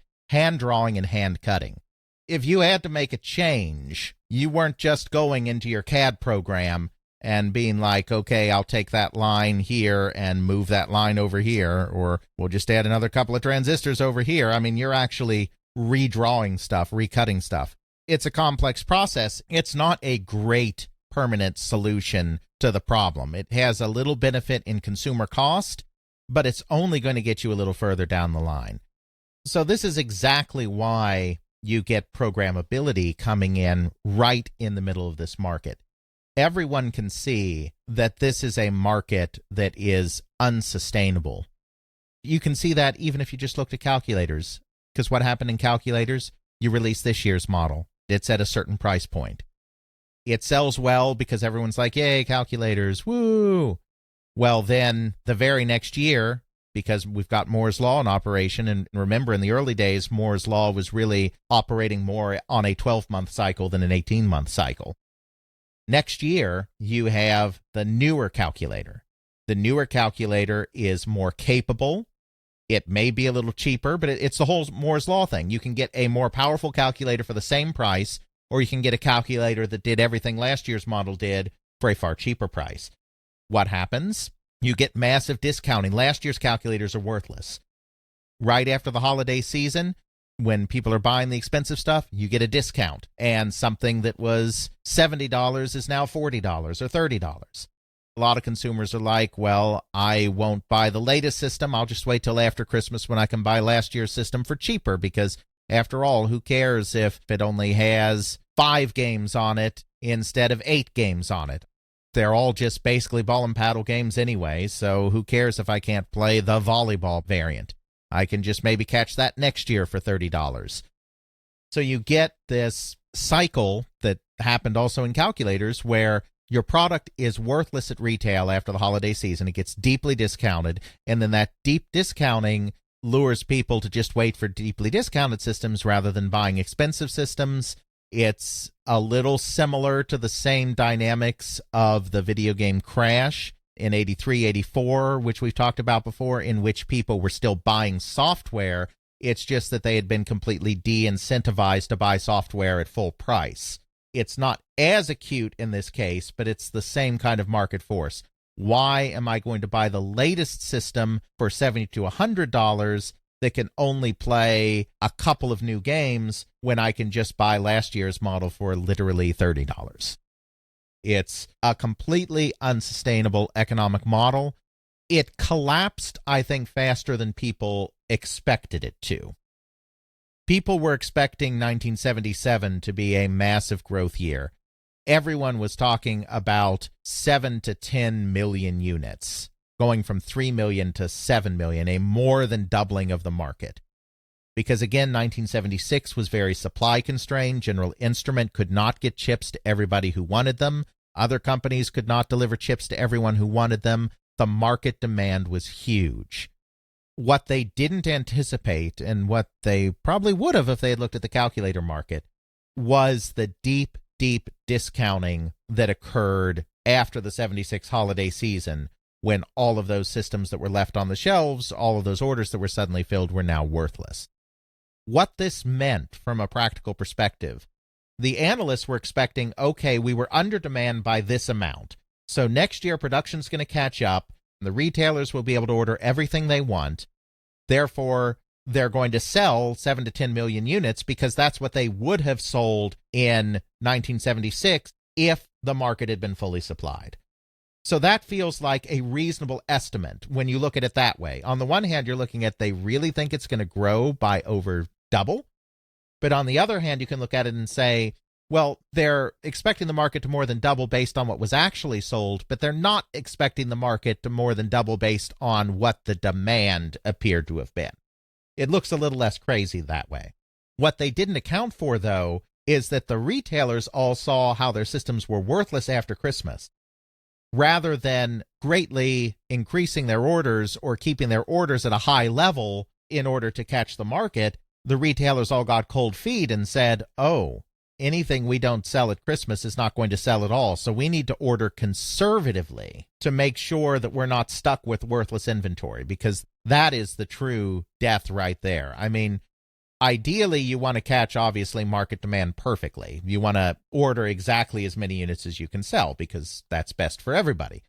drawing and hand cutting. If you had to make a change, you weren't just going into your CAD program and being like, okay, I'll take that line here and move that line over here, or we'll just add another couple of transistors over here. I mean, you're actually redrawing stuff, recutting stuff. It's a complex process. It's not a great permanent solution to the problem. It has a little benefit in consumer cost, but it's only going to get you a little further down the line. So this is exactly why you get programmability coming in right in the middle of this market. Everyone can see that this is a market that is unsustainable. You can see that even if you just look at calculators. Because what happened in calculators? You release this year's model. It's at a certain price point. It sells well because everyone's like, yay, calculators, woo! Well, then the very next year, because we've got Moore's Law in operation, and remember, in the early days, Moore's Law was really operating more on a 12-month cycle than an 18-month cycle. Next year, you have the newer calculator. The newer calculator is more capable. It may be a little cheaper, but it's the whole Moore's Law thing. You can get a more powerful calculator for the same price, or you can get a calculator that did everything last year's model did for a far cheaper price. What happens? You get massive discounting. Last year's calculators are worthless. Right after the holiday season, when people are buying the expensive stuff, you get a discount. And something that was $70 is now $40 or $30. A lot of consumers are like, well, I won't buy the latest system. I'll just wait till after Christmas when I can buy last year's system for cheaper, because after all, who cares if it only has 5 games on it instead of 8 games on it? They're all just basically ball and paddle games anyway, so who cares if I can't play the volleyball variant? I can just maybe catch that next year for $30. So you get this cycle that happened also in calculators where your product is worthless at retail after the holiday season. It gets deeply discounted, and then that deep discounting lures people to just wait for deeply discounted systems rather than buying expensive systems. It's a little similar to the same dynamics of the video game crash in 83, 84, which we've talked about before, in which people were still buying software. It's just that they had been completely de-incentivized to buy software at full price. It's not as acute in this case, but it's the same kind of market force. Why am I going to buy the latest system for $70 to $100 that can only play a couple of new games when I can just buy last year's model for literally $30? It's a completely unsustainable economic model. It collapsed, I think, faster than people expected it to. People were expecting 1977 to be a massive growth year. Everyone was talking about 7 to 10 million units, going from 3 million to 7 million, a more than doubling of the market. Because again, 1976 was very supply constrained. General Instrument could not get chips to everybody who wanted them. Other companies could not deliver chips to everyone who wanted them. The market demand was huge. What they didn't anticipate, and what they probably would have if they had looked at the calculator market, was the deep, deep discounting that occurred after the 76 holiday season, when all of those systems that were left on the shelves, all of those orders that were suddenly filled, were now worthless. What this meant from a practical perspective, the analysts were expecting, okay, we were under demand by this amount, so next year production's going to catch up, the retailers will be able to order everything they want, therefore they're going to sell 7 to 10 million units because that's what they would have sold in 1976 if the market had been fully supplied. So that feels like a reasonable estimate when you look at it that way. On the one hand, you're looking at they really think it's going to grow by over double. But on the other hand, you can look at it and say, well, they're expecting the market to more than double based on what was actually sold, but they're not expecting the market to more than double based on what the demand appeared to have been. It looks a little less crazy that way. What they didn't account for, though, is that the retailers all saw how their systems were worthless after Christmas. Rather than greatly increasing their orders or keeping their orders at a high level in order to catch the market, the retailers all got cold feet and said, oh, anything we don't sell at Christmas is not going to sell at all, so we need to order conservatively to make sure that we're not stuck with worthless inventory, because that is the true death right there. I mean, ideally, you want to catch, obviously, market demand perfectly. You want to order exactly as many units as you can sell, because that's best for everybody.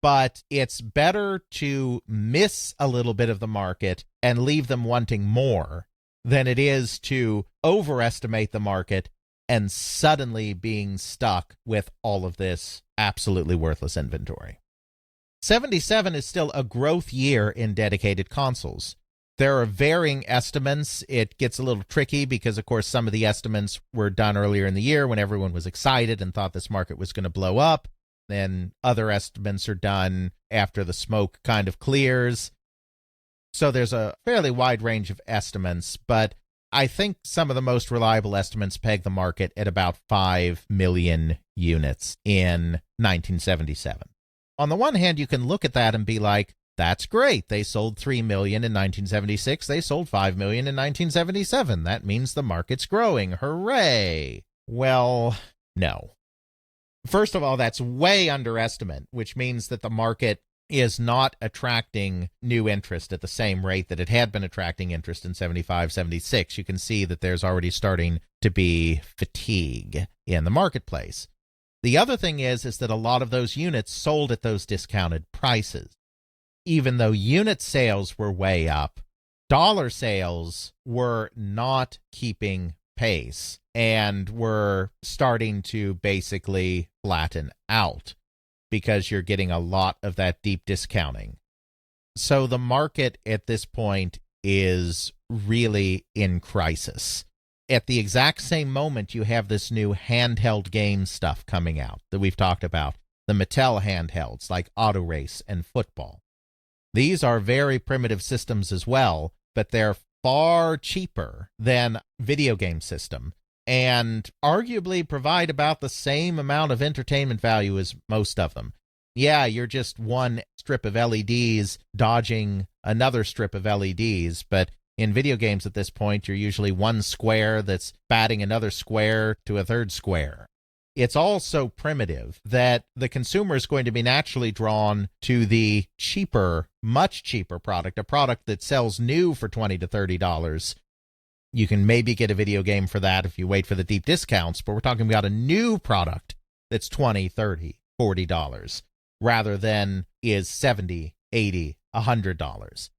But it's better to miss a little bit of the market and leave them wanting more than it is to overestimate the market and suddenly being stuck with all of this absolutely worthless inventory. 77 is still a growth year in dedicated consoles. There are varying estimates. It gets a little tricky because, of course, some of the estimates were done earlier in the year when everyone was excited and thought this market was going to blow up. Then other estimates are done after the smoke kind of clears. So there's a fairly wide range of estimates, but I think some of the most reliable estimates peg the market at about 5 million units in 1977. On the one hand, you can look at that and be like, that's great. They sold 3 million in 1976. They sold 5 million in 1977. That means the market's growing. Hooray! Well, no. First of all, that's way underestimate, which means that the market is not attracting new interest at the same rate that it had been attracting interest in 75, 76. You can see that there's already starting to be fatigue in the marketplace. The other thing is that a lot of those units sold at those discounted prices. Even though unit sales were way up, dollar sales were not keeping pace and were starting to basically flatten out, because you're getting a lot of that deep discounting. So the market at this point is really in crisis. At the exact same moment, you have this new handheld game stuff coming out that we've talked about, the Mattel handhelds like Auto Race and Football. These are very primitive systems as well, but they're far cheaper than video game system, and arguably provide about the same amount of entertainment value as most of them. Yeah, you're just one strip of LEDs dodging another strip of LEDs, but in video games at this point, you're usually one square that's batting another square to a third square. It's all so primitive that the consumer is going to be naturally drawn to the cheaper, much cheaper product, a product that sells new for $20 to $30. You can maybe get a video game for that if you wait for the deep discounts, but we're talking about a new product that's $20, $30, $40, rather than is $70, $80, $100.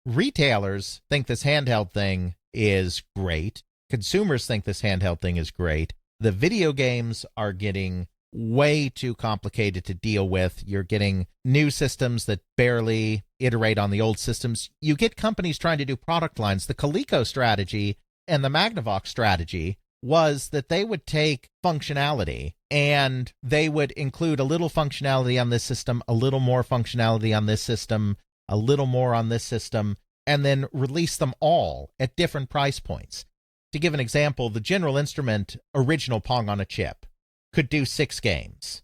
Retailers think this handheld thing is great. Consumers think this handheld thing is great. The video games are getting way too complicated to deal with. You're getting new systems that barely iterate on the old systems. You get companies trying to do product lines. The Coleco strategy and the Magnavox strategy was that they would take functionality and they would include a little functionality on this system, a little more functionality on this system, a little more on this system, and then release them all at different price points. To give an example, the General Instrument original Pong on a chip could do 6 games.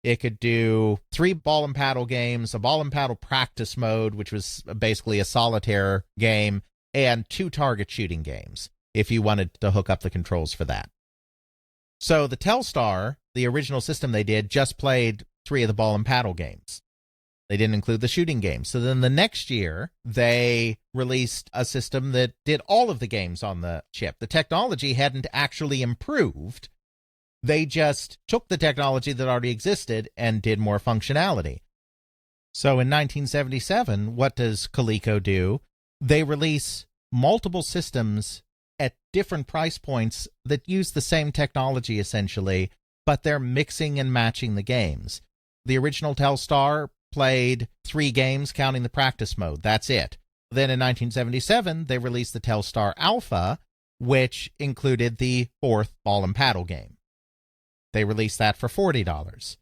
It could do 3 ball and paddle games, a ball and paddle practice mode, which was basically a solitaire game, and 2 target shooting games, if you wanted to hook up the controls for that. So the Telstar, the original system they did, just played 3 of the ball and paddle games. They didn't include the shooting games. So then the next year, they released a system that did all of the games on the chip. The technology hadn't actually improved. They just took the technology that already existed and did more functionality. So in 1977, what does Coleco do? They release multiple systems at different price points that use the same technology, essentially, but they're mixing and matching the games. The original Telstar played 3 games, counting the practice mode. That's it. Then in 1977, they released the Telstar Alpha, which included the 4th ball and paddle game. They released that for $40.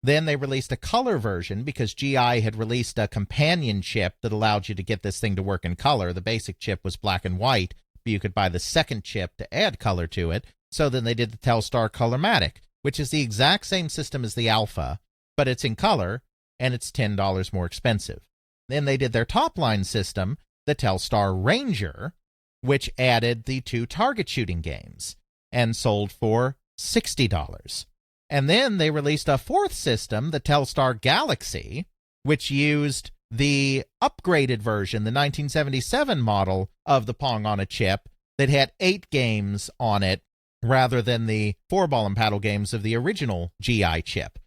Then they released a color version because GI had released a companion chip that allowed you to get this thing to work in color. The basic chip was black and white, but you could buy the second chip to add color to it. So then they did the Telstar Colormatic, which is the exact same system as the Alpha, but it's in color, and it's $10 more expensive. Then they did their top-line system, the Telstar Ranger, which added the 2 target shooting games, and sold for $60. And then they released a 4th system, the Telstar Galaxy, which used the upgraded version, the 1977 model of the Pong on a chip, that had 8 games on it, rather than the 4 ball and paddle games of the original GI chip.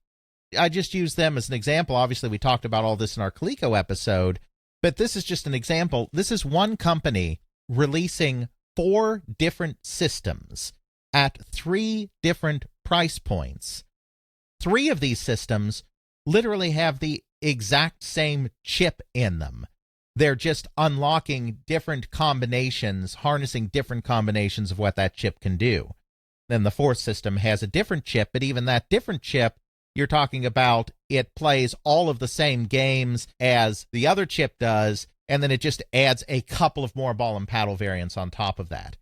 I just used them as an example. Obviously, we talked about all this in our Coleco episode, but this is just an example. This is one company releasing 4 different systems at 3 different price points. 3 of these systems literally have the exact same chip in them. They're just unlocking different combinations, harnessing different combinations of what that chip can do. Then the 4th system has a different chip, but even that different chip, you're talking about it plays all of the same games as the other chip does, and then it just adds a couple of more ball and paddle variants on top of that.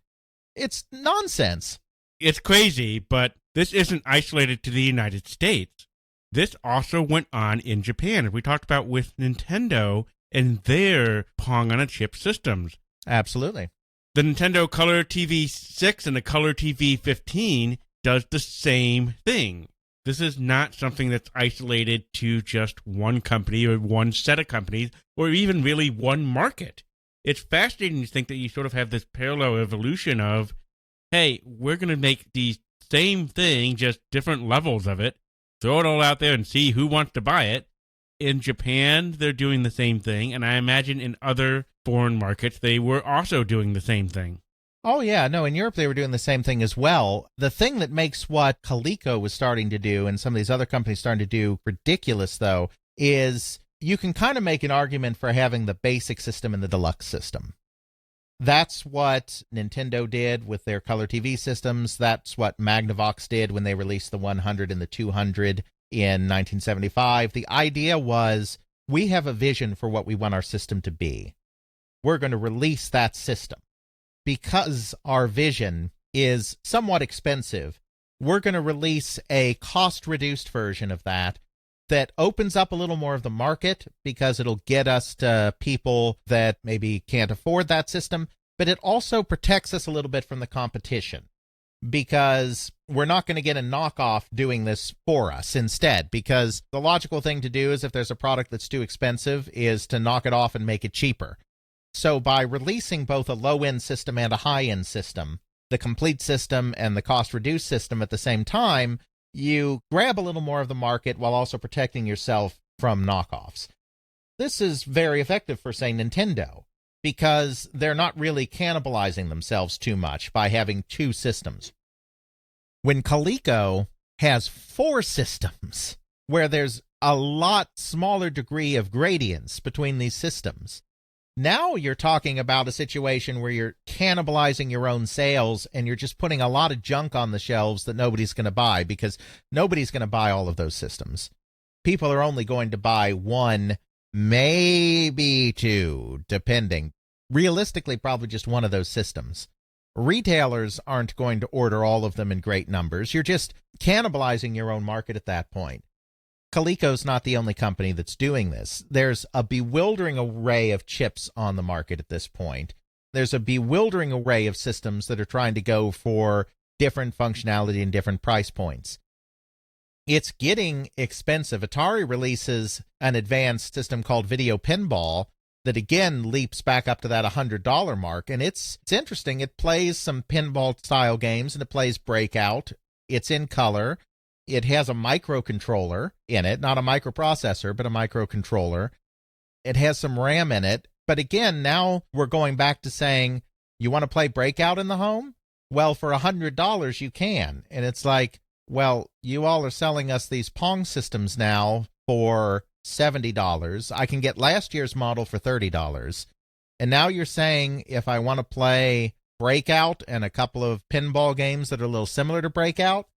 It's nonsense. It's crazy, but this isn't isolated to the United States. This also went on in Japan, as we talked about with Nintendo and their Pong on a chip systems. Absolutely. The Nintendo Color TV 6 and the Color TV 15 does the same thing. This is not something that's isolated to just one company or one set of companies or even really one market. It's fascinating to think that you sort of have this parallel evolution of, hey, we're going to make the same thing, just different levels of it, throw it all out there and see who wants to buy it. In Japan, they're doing the same thing, and I imagine in other foreign markets, they were also doing the same thing. Oh, yeah. No, in Europe, they were doing the same thing as well. The thing that makes what Coleco was starting to do and some of these other companies starting to do ridiculous, though, is you can kind of make an argument for having the basic system and the deluxe system. That's what Nintendo did with their color TV systems. That's what Magnavox did when they released the 100 and the 200 in 1975. The idea was, we have a vision for what we want our system to be. We're going to release that system. Because our vision is somewhat expensive, we're going to release a cost-reduced version of that opens up a little more of the market because it'll get us to people that maybe can't afford that system, but it also protects us a little bit from the competition because we're not going to get a knockoff doing this for us instead, because the logical thing to do is if there's a product that's too expensive is to knock it off and make it cheaper. So by releasing both a low-end system and a high-end system, the complete system and the cost-reduced system at the same time, you grab a little more of the market while also protecting yourself from knockoffs. This is very effective for, say, Nintendo, because they're not really cannibalizing themselves too much by having two systems. When Coleco has four systems, where there's a lot smaller degree of gradients between these systems, now you're talking about a situation where you're cannibalizing your own sales and you're just putting a lot of junk on the shelves that nobody's going to buy, because nobody's going to buy all of those systems. People are only going to buy one, maybe two, depending. Realistically, probably just one of those systems. Retailers aren't going to order all of them in great numbers. You're just cannibalizing your own market at that point. Coleco's not the only company that's doing this. There's a bewildering array of chips on the market at this point. There's a bewildering array of systems that are trying to go for different functionality and different price points. It's getting expensive. Atari releases an advanced system called Video Pinball that again leaps back up to that $100 mark, and it's interesting. It plays some pinball-style games, and it plays Breakout. It's in color. It has a microcontroller in it, not a microprocessor, but a microcontroller. It has some RAM in it. But again, now we're going back to saying, you want to play Breakout in the home? Well, for $100 you can. And it's like, well, you all are selling us these Pong systems now for $70. I can get last year's model for $30. And now you're saying if I want to play Breakout and a couple of pinball games that are a little similar to Breakout,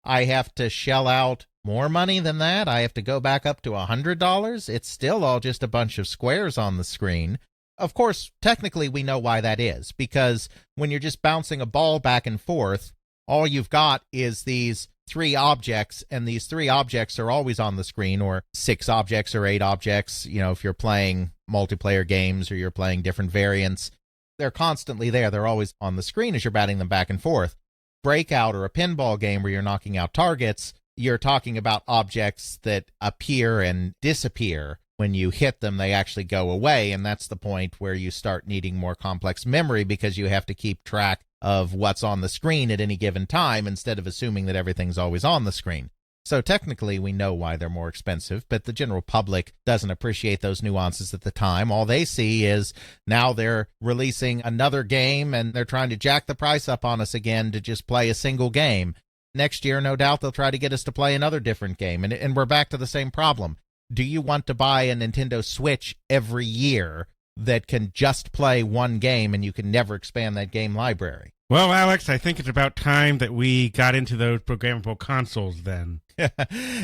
I have to shell out more money than that. I have to go back up to $100. It's still all just a bunch of squares on the screen. Of course, technically we know why that is, because when you're just bouncing a ball back and forth, all you've got is these three objects, and these three objects are always on the screen, or 6 objects or 8 objects. You know, if you're playing multiplayer games or you're playing different variants, they're constantly there. They're always on the screen as you're batting them back and forth. Breakout or a pinball game where you're knocking out targets, you're talking about objects that appear and disappear. When you hit them, they actually go away, and that's the point where you start needing more complex memory because you have to keep track of what's on the screen at any given time instead of assuming that everything's always on the screen. So technically, we know why they're more expensive, but the general public doesn't appreciate those nuances at the time. All they see is now they're releasing another game and they're trying to jack the price up on us again to just play a single game. Next year, no doubt, they'll try to get us to play another different game, and we're back to the same problem. Do you want to buy a Nintendo Switch every year that can just play one game and you can never expand that game library? Well, Alex, I think it's about time that we got into those programmable consoles then.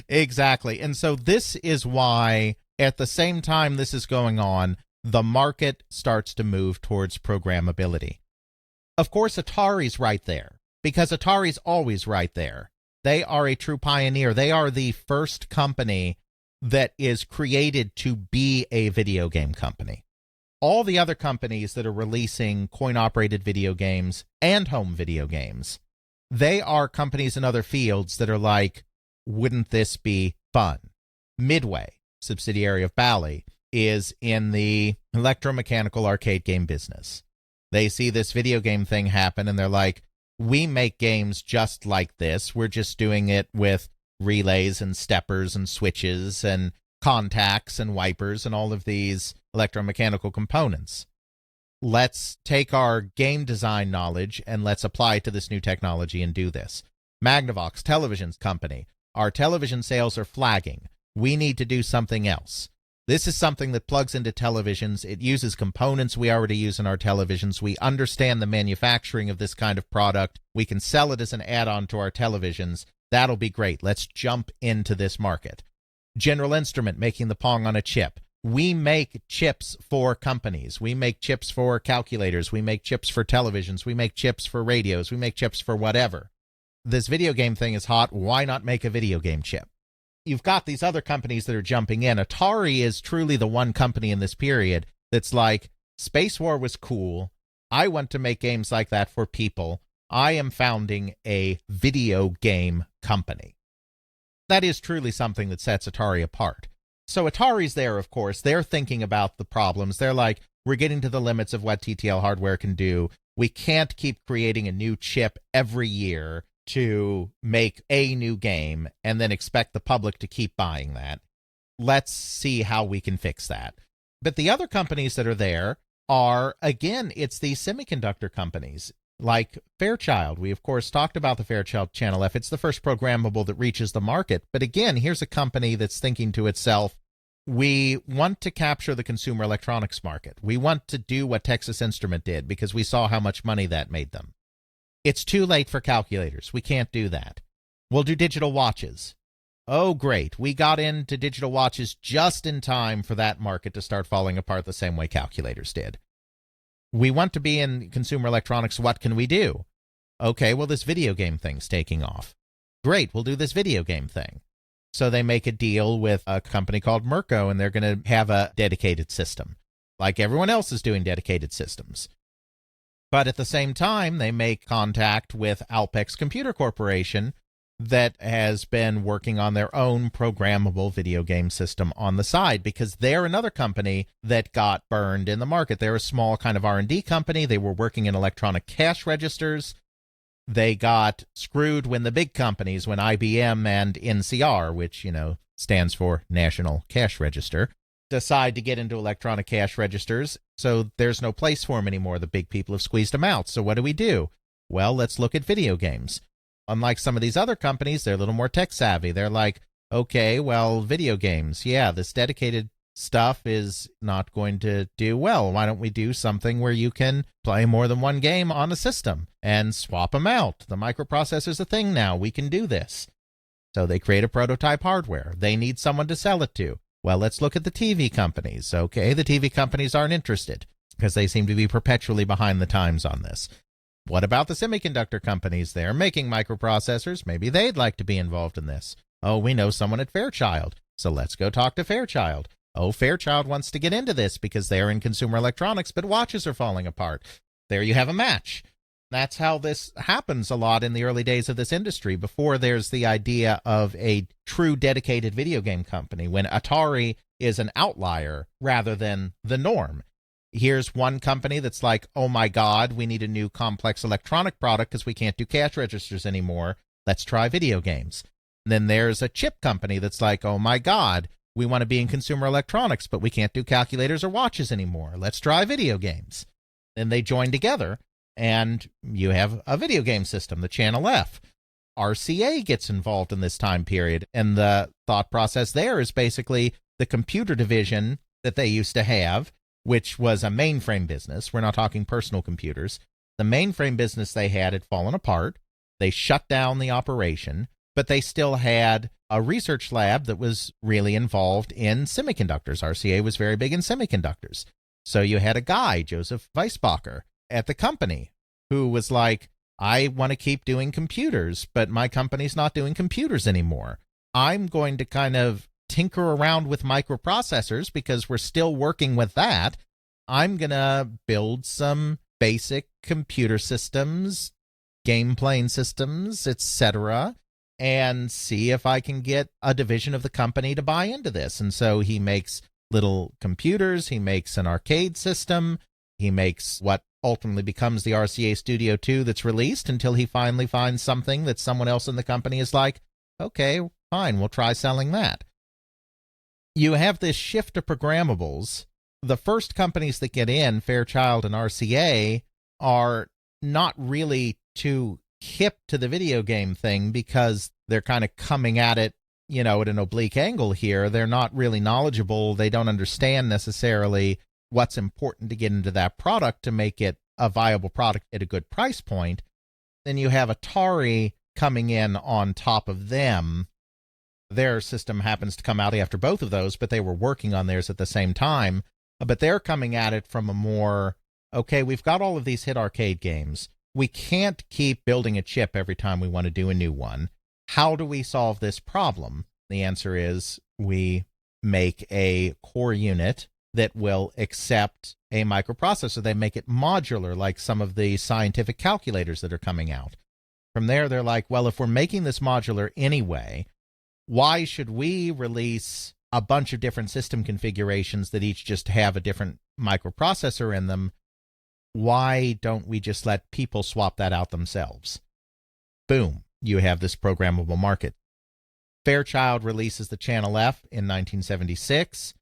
Exactly. And so this is why, at the same time this is going on, the market starts to move towards programmability. Of course, Atari's right there, because Atari's always right there. They are a true pioneer. They are the first company that is created to be a video game company. All the other companies that are releasing coin-operated video games and home video games, they are companies in other fields that are like, wouldn't this be fun? Midway, subsidiary of Bally, is in the electromechanical arcade game business. They see this video game thing happen and they're like, we make games just like this. We're just doing it with relays and steppers and switches and contacts and wipers and all of these electromechanical components. Let's take our game design knowledge and let's apply it to this new technology and do this. Magnavox Television's company. Our television sales are flagging. We need to do something else. This is something that plugs into televisions. It uses components we already use in our televisions. We understand the manufacturing of this kind of product. We can sell it as an add-on to our televisions. That'll be great. Let's jump into this market. General Instrument making the Pong on a chip. We make chips for companies. We make chips for calculators. We make chips for televisions. We make chips for radios. We make chips for whatever. This video game thing is hot. Why not make a video game chip? You've got these other companies that are jumping in. Atari is truly the one company in this period that's like, Space War was cool. I want to make games like that for people. I am founding a video game company. That is truly something that sets Atari apart. So Atari's there, of course. They're thinking about the problems. They're like, we're getting to the limits of what TTL hardware can do. We can't keep creating a new chip every year to make a new game and then expect the public to keep buying that. Let's see how we can fix that. But the other companies that are there are, again, it's the semiconductor companies like Fairchild. We, of course, talked about the Fairchild Channel F. It's the first programmable that reaches the market. But again, here's a company that's thinking to itself, we want to capture the consumer electronics market. We want to do what Texas Instrument did because we saw how much money that made them. It's too late for calculators. We can't do that. We'll do digital watches. Oh, great. We got into digital watches just in time for that market to start falling apart the same way calculators did. We want to be in consumer electronics. What can we do? Okay, well, this video game thing's taking off. Great, we'll do this video game thing. So they make a deal with a company called Merco, and they're going to have a dedicated system, like everyone else is doing dedicated systems. But at the same time, they make contact with Alpex Computer Corporation that has been working on their own programmable video game system on the side because they're another company that got burned in the market. They're a small kind of R&D company. They were working in electronic cash registers. They got screwed when the big companies, when IBM and NCR, which, stands for National Cash Register, decide to get into electronic cash registers, so there's no place for them anymore. The big people have squeezed them out. So what do? Well, let's look at video games. Unlike some of these other companies, they're a little more tech savvy. They're like, okay, well, video games, yeah, this dedicated stuff is not going to do well. Why don't we do something where you can play more than one game on a system and swap them out? The microprocessor's a thing now. We can do this. So they create a prototype hardware. They need someone to sell it to. Well, let's look at the TV companies. Okay, the TV companies aren't interested because they seem to be perpetually behind the times on this. What about the semiconductor companies? They're making microprocessors. Maybe they'd like to be involved in this. Oh, we know someone at Fairchild, so let's go talk to Fairchild. Oh, Fairchild wants to get into this because they're in consumer electronics, but watches are falling apart. There you have a match. That's how this happens a lot in the early days of this industry, before there's the idea of a true dedicated video game company, when Atari is an outlier rather than the norm. Here's one company that's like, oh my God, we need a new complex electronic product because we can't do cash registers anymore. Let's try video games. And then there's a chip company that's like, oh my God, we want to be in consumer electronics, but we can't do calculators or watches anymore. Let's try video games. Then they join together, and you have a video game system, the Channel F. RCA gets involved in this time period, and the thought process there is basically the computer division that they used to have, which was a mainframe business. We're not talking personal computers. The mainframe business they had fallen apart. They shut down the operation, but they still had a research lab that was really involved in semiconductors. RCA was very big in semiconductors. So you had a guy, Joseph Weisbacher, at the company who was like, I want to keep doing computers, but my company's not doing computers anymore. I'm going to kind of tinker around with microprocessors because we're still working with that. I'm going to build some basic computer systems, game playing systems, etc., and see if I can get a division of the company to buy into this. And so he makes little computers, he makes an arcade system, he makes what ultimately becomes the RCA Studio 2 that's released until he finally finds something that someone else in the company is like, okay, fine, we'll try selling that. You have this shift to programmables. The first companies that get in, Fairchild and RCA, are not really too hip to the video game thing because they're kind of coming at it, at an oblique angle here. They're not really knowledgeable. They don't understand necessarily what's important to get into that product to make it a viable product at a good price point. Then you have Atari coming in on top of them. Their system happens to come out after both of those, but they were working on theirs at the same time. But they're coming at it from a more, okay, we've got all of these hit arcade games. We can't keep building a chip every time we want to do a new one. How do we solve this problem? The answer is we make a core unit that will accept a microprocessor. They make it modular, like some of the scientific calculators that are coming out. From there, they're like, well, if we're making this modular anyway, why should we release a bunch of different system configurations that each just have a different microprocessor in them? Why don't we just let people swap that out themselves? Boom, you have this programmable market. Fairchild releases the Channel F in 1976.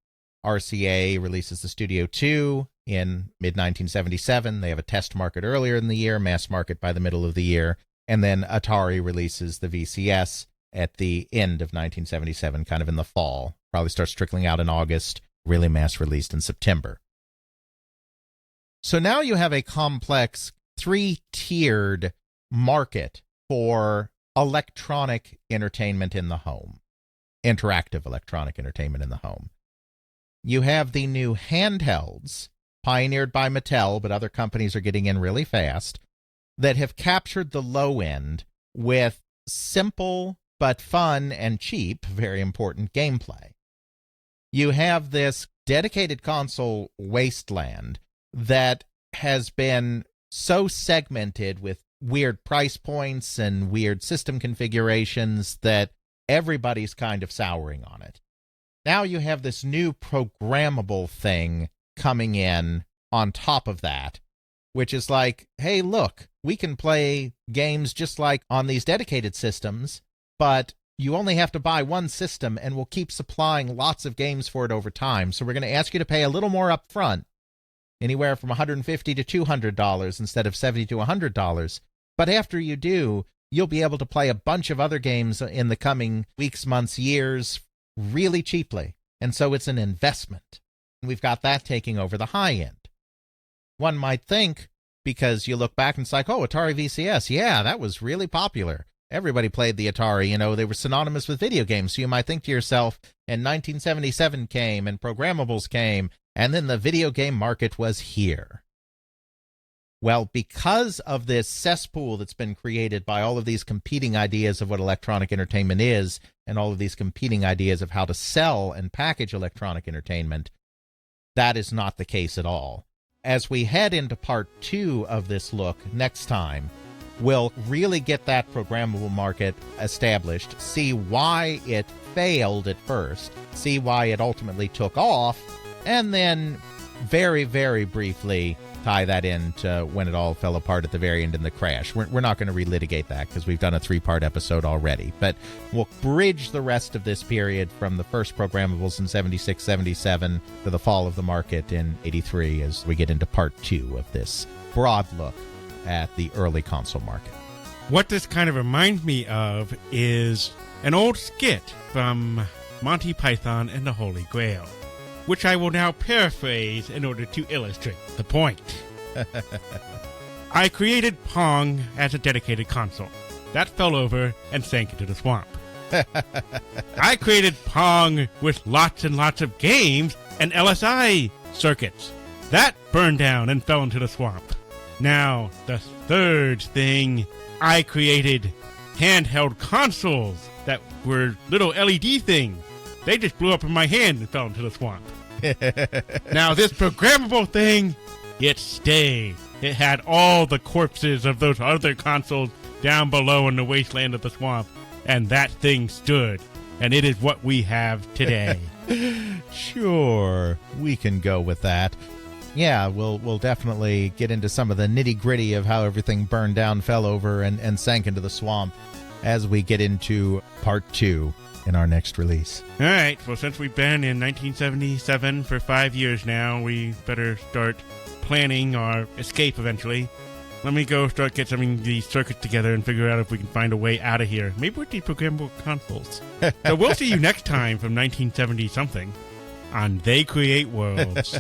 RCA releases the Studio 2 in mid-1977. They have a test market earlier in the year, mass market by the middle of the year. And then Atari releases the VCS at the end of 1977, kind of in the fall. Probably starts trickling out in August, really mass released in September. So now you have a complex three-tiered market for electronic entertainment in the home, interactive electronic entertainment in the home. You have the new handhelds, pioneered by Mattel, but other companies are getting in really fast, that have captured the low end with simple but fun and cheap, very important gameplay. You have this dedicated console wasteland that has been so segmented with weird price points and weird system configurations that everybody's kind of souring on it. Now you have this new programmable thing coming in on top of that, which is like, hey, look, we can play games just like on these dedicated systems, but you only have to buy one system and we'll keep supplying lots of games for it over time. So we're going to ask you to pay a little more up front, anywhere from $150 to $200 instead of $70 to $100. But after you do, you'll be able to play a bunch of other games in the coming weeks, months, years really cheaply. And so it's an investment. We've got that taking over the high end. One might think, because you look back and it's like, oh, Atari VCS, yeah, that was really popular. Everybody played the Atari, they were synonymous with video games. So you might think to yourself, and 1977 came, and programmables came, and then the video game market was here. Well, because of this cesspool that's been created by all of these competing ideas of what electronic entertainment is, and all of these competing ideas of how to sell and package electronic entertainment, that is not the case at all. As we head into part 2 of this look next time, we'll really get that programmable market established, see why it failed at first, see why it ultimately took off, and then very, very briefly tie that into when it all fell apart at the very end in the crash. We're not going to relitigate that because we've done a 3-part episode already, but we'll bridge the rest of this period from the first programmables in 76, 77 to the fall of the market in 83 as we get into part 2 of this broad look at the early console market. What this kind of reminds me of is an old skit from Monty Python and the Holy Grail, which I will now paraphrase in order to illustrate the point. I created Pong as a dedicated console. That fell over and sank into the swamp. I created Pong with lots and lots of games and LSI circuits. That burned down and fell into the swamp. Now, the third thing, I created handheld consoles that were little LED things. They just blew up in my hand and fell into the swamp. Now, this programmable thing, it stayed. It had all the corpses of those other consoles down below in the wasteland of the swamp, and that thing stood. And it is what we have today. Sure, we can go with that. Yeah, we'll definitely get into some of the nitty-gritty of how everything burned down, fell over, and sank into the swamp as we get into part 2 in our next release. All right, well, since we've been in 1977 for 5 years now, we better start planning our escape eventually. Let me go start get some of these circuits together and figure out if we can find a way out of here. Maybe with these programmable consoles. So we'll see you next time from 1970-something on They Create Worlds.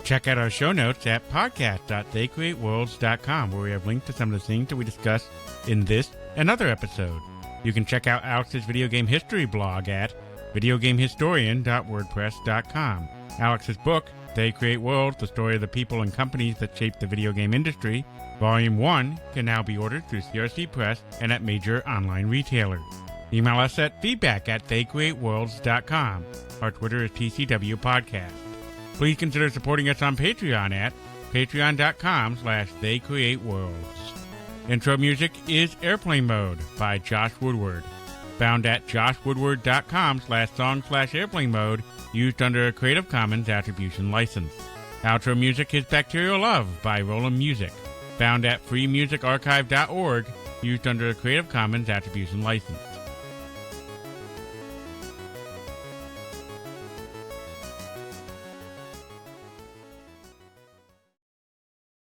Check out our show notes at podcast.theycreateworlds.com, where we have links to some of the things that we discussed in this and other episodes. You can check out Alex's video game history blog at videogamehistorian.wordpress.com. Alex's book, They Create Worlds, the story of the people and companies that shaped the video game industry, Volume 1, can now be ordered through CRC Press and at major online retailers. Email us at feedback@theycreateworlds.com. Our Twitter is TCW Podcast. Please consider supporting us on Patreon at patreon.com/theycreateworlds. Intro music is Airplane Mode by Josh Woodward. Found at joshwoodward.com/song/airplane mode, used under a Creative Commons Attribution License. Outro music is Bacterial Love by Roland Music. Found at freemusicarchive.org, used under a Creative Commons Attribution License.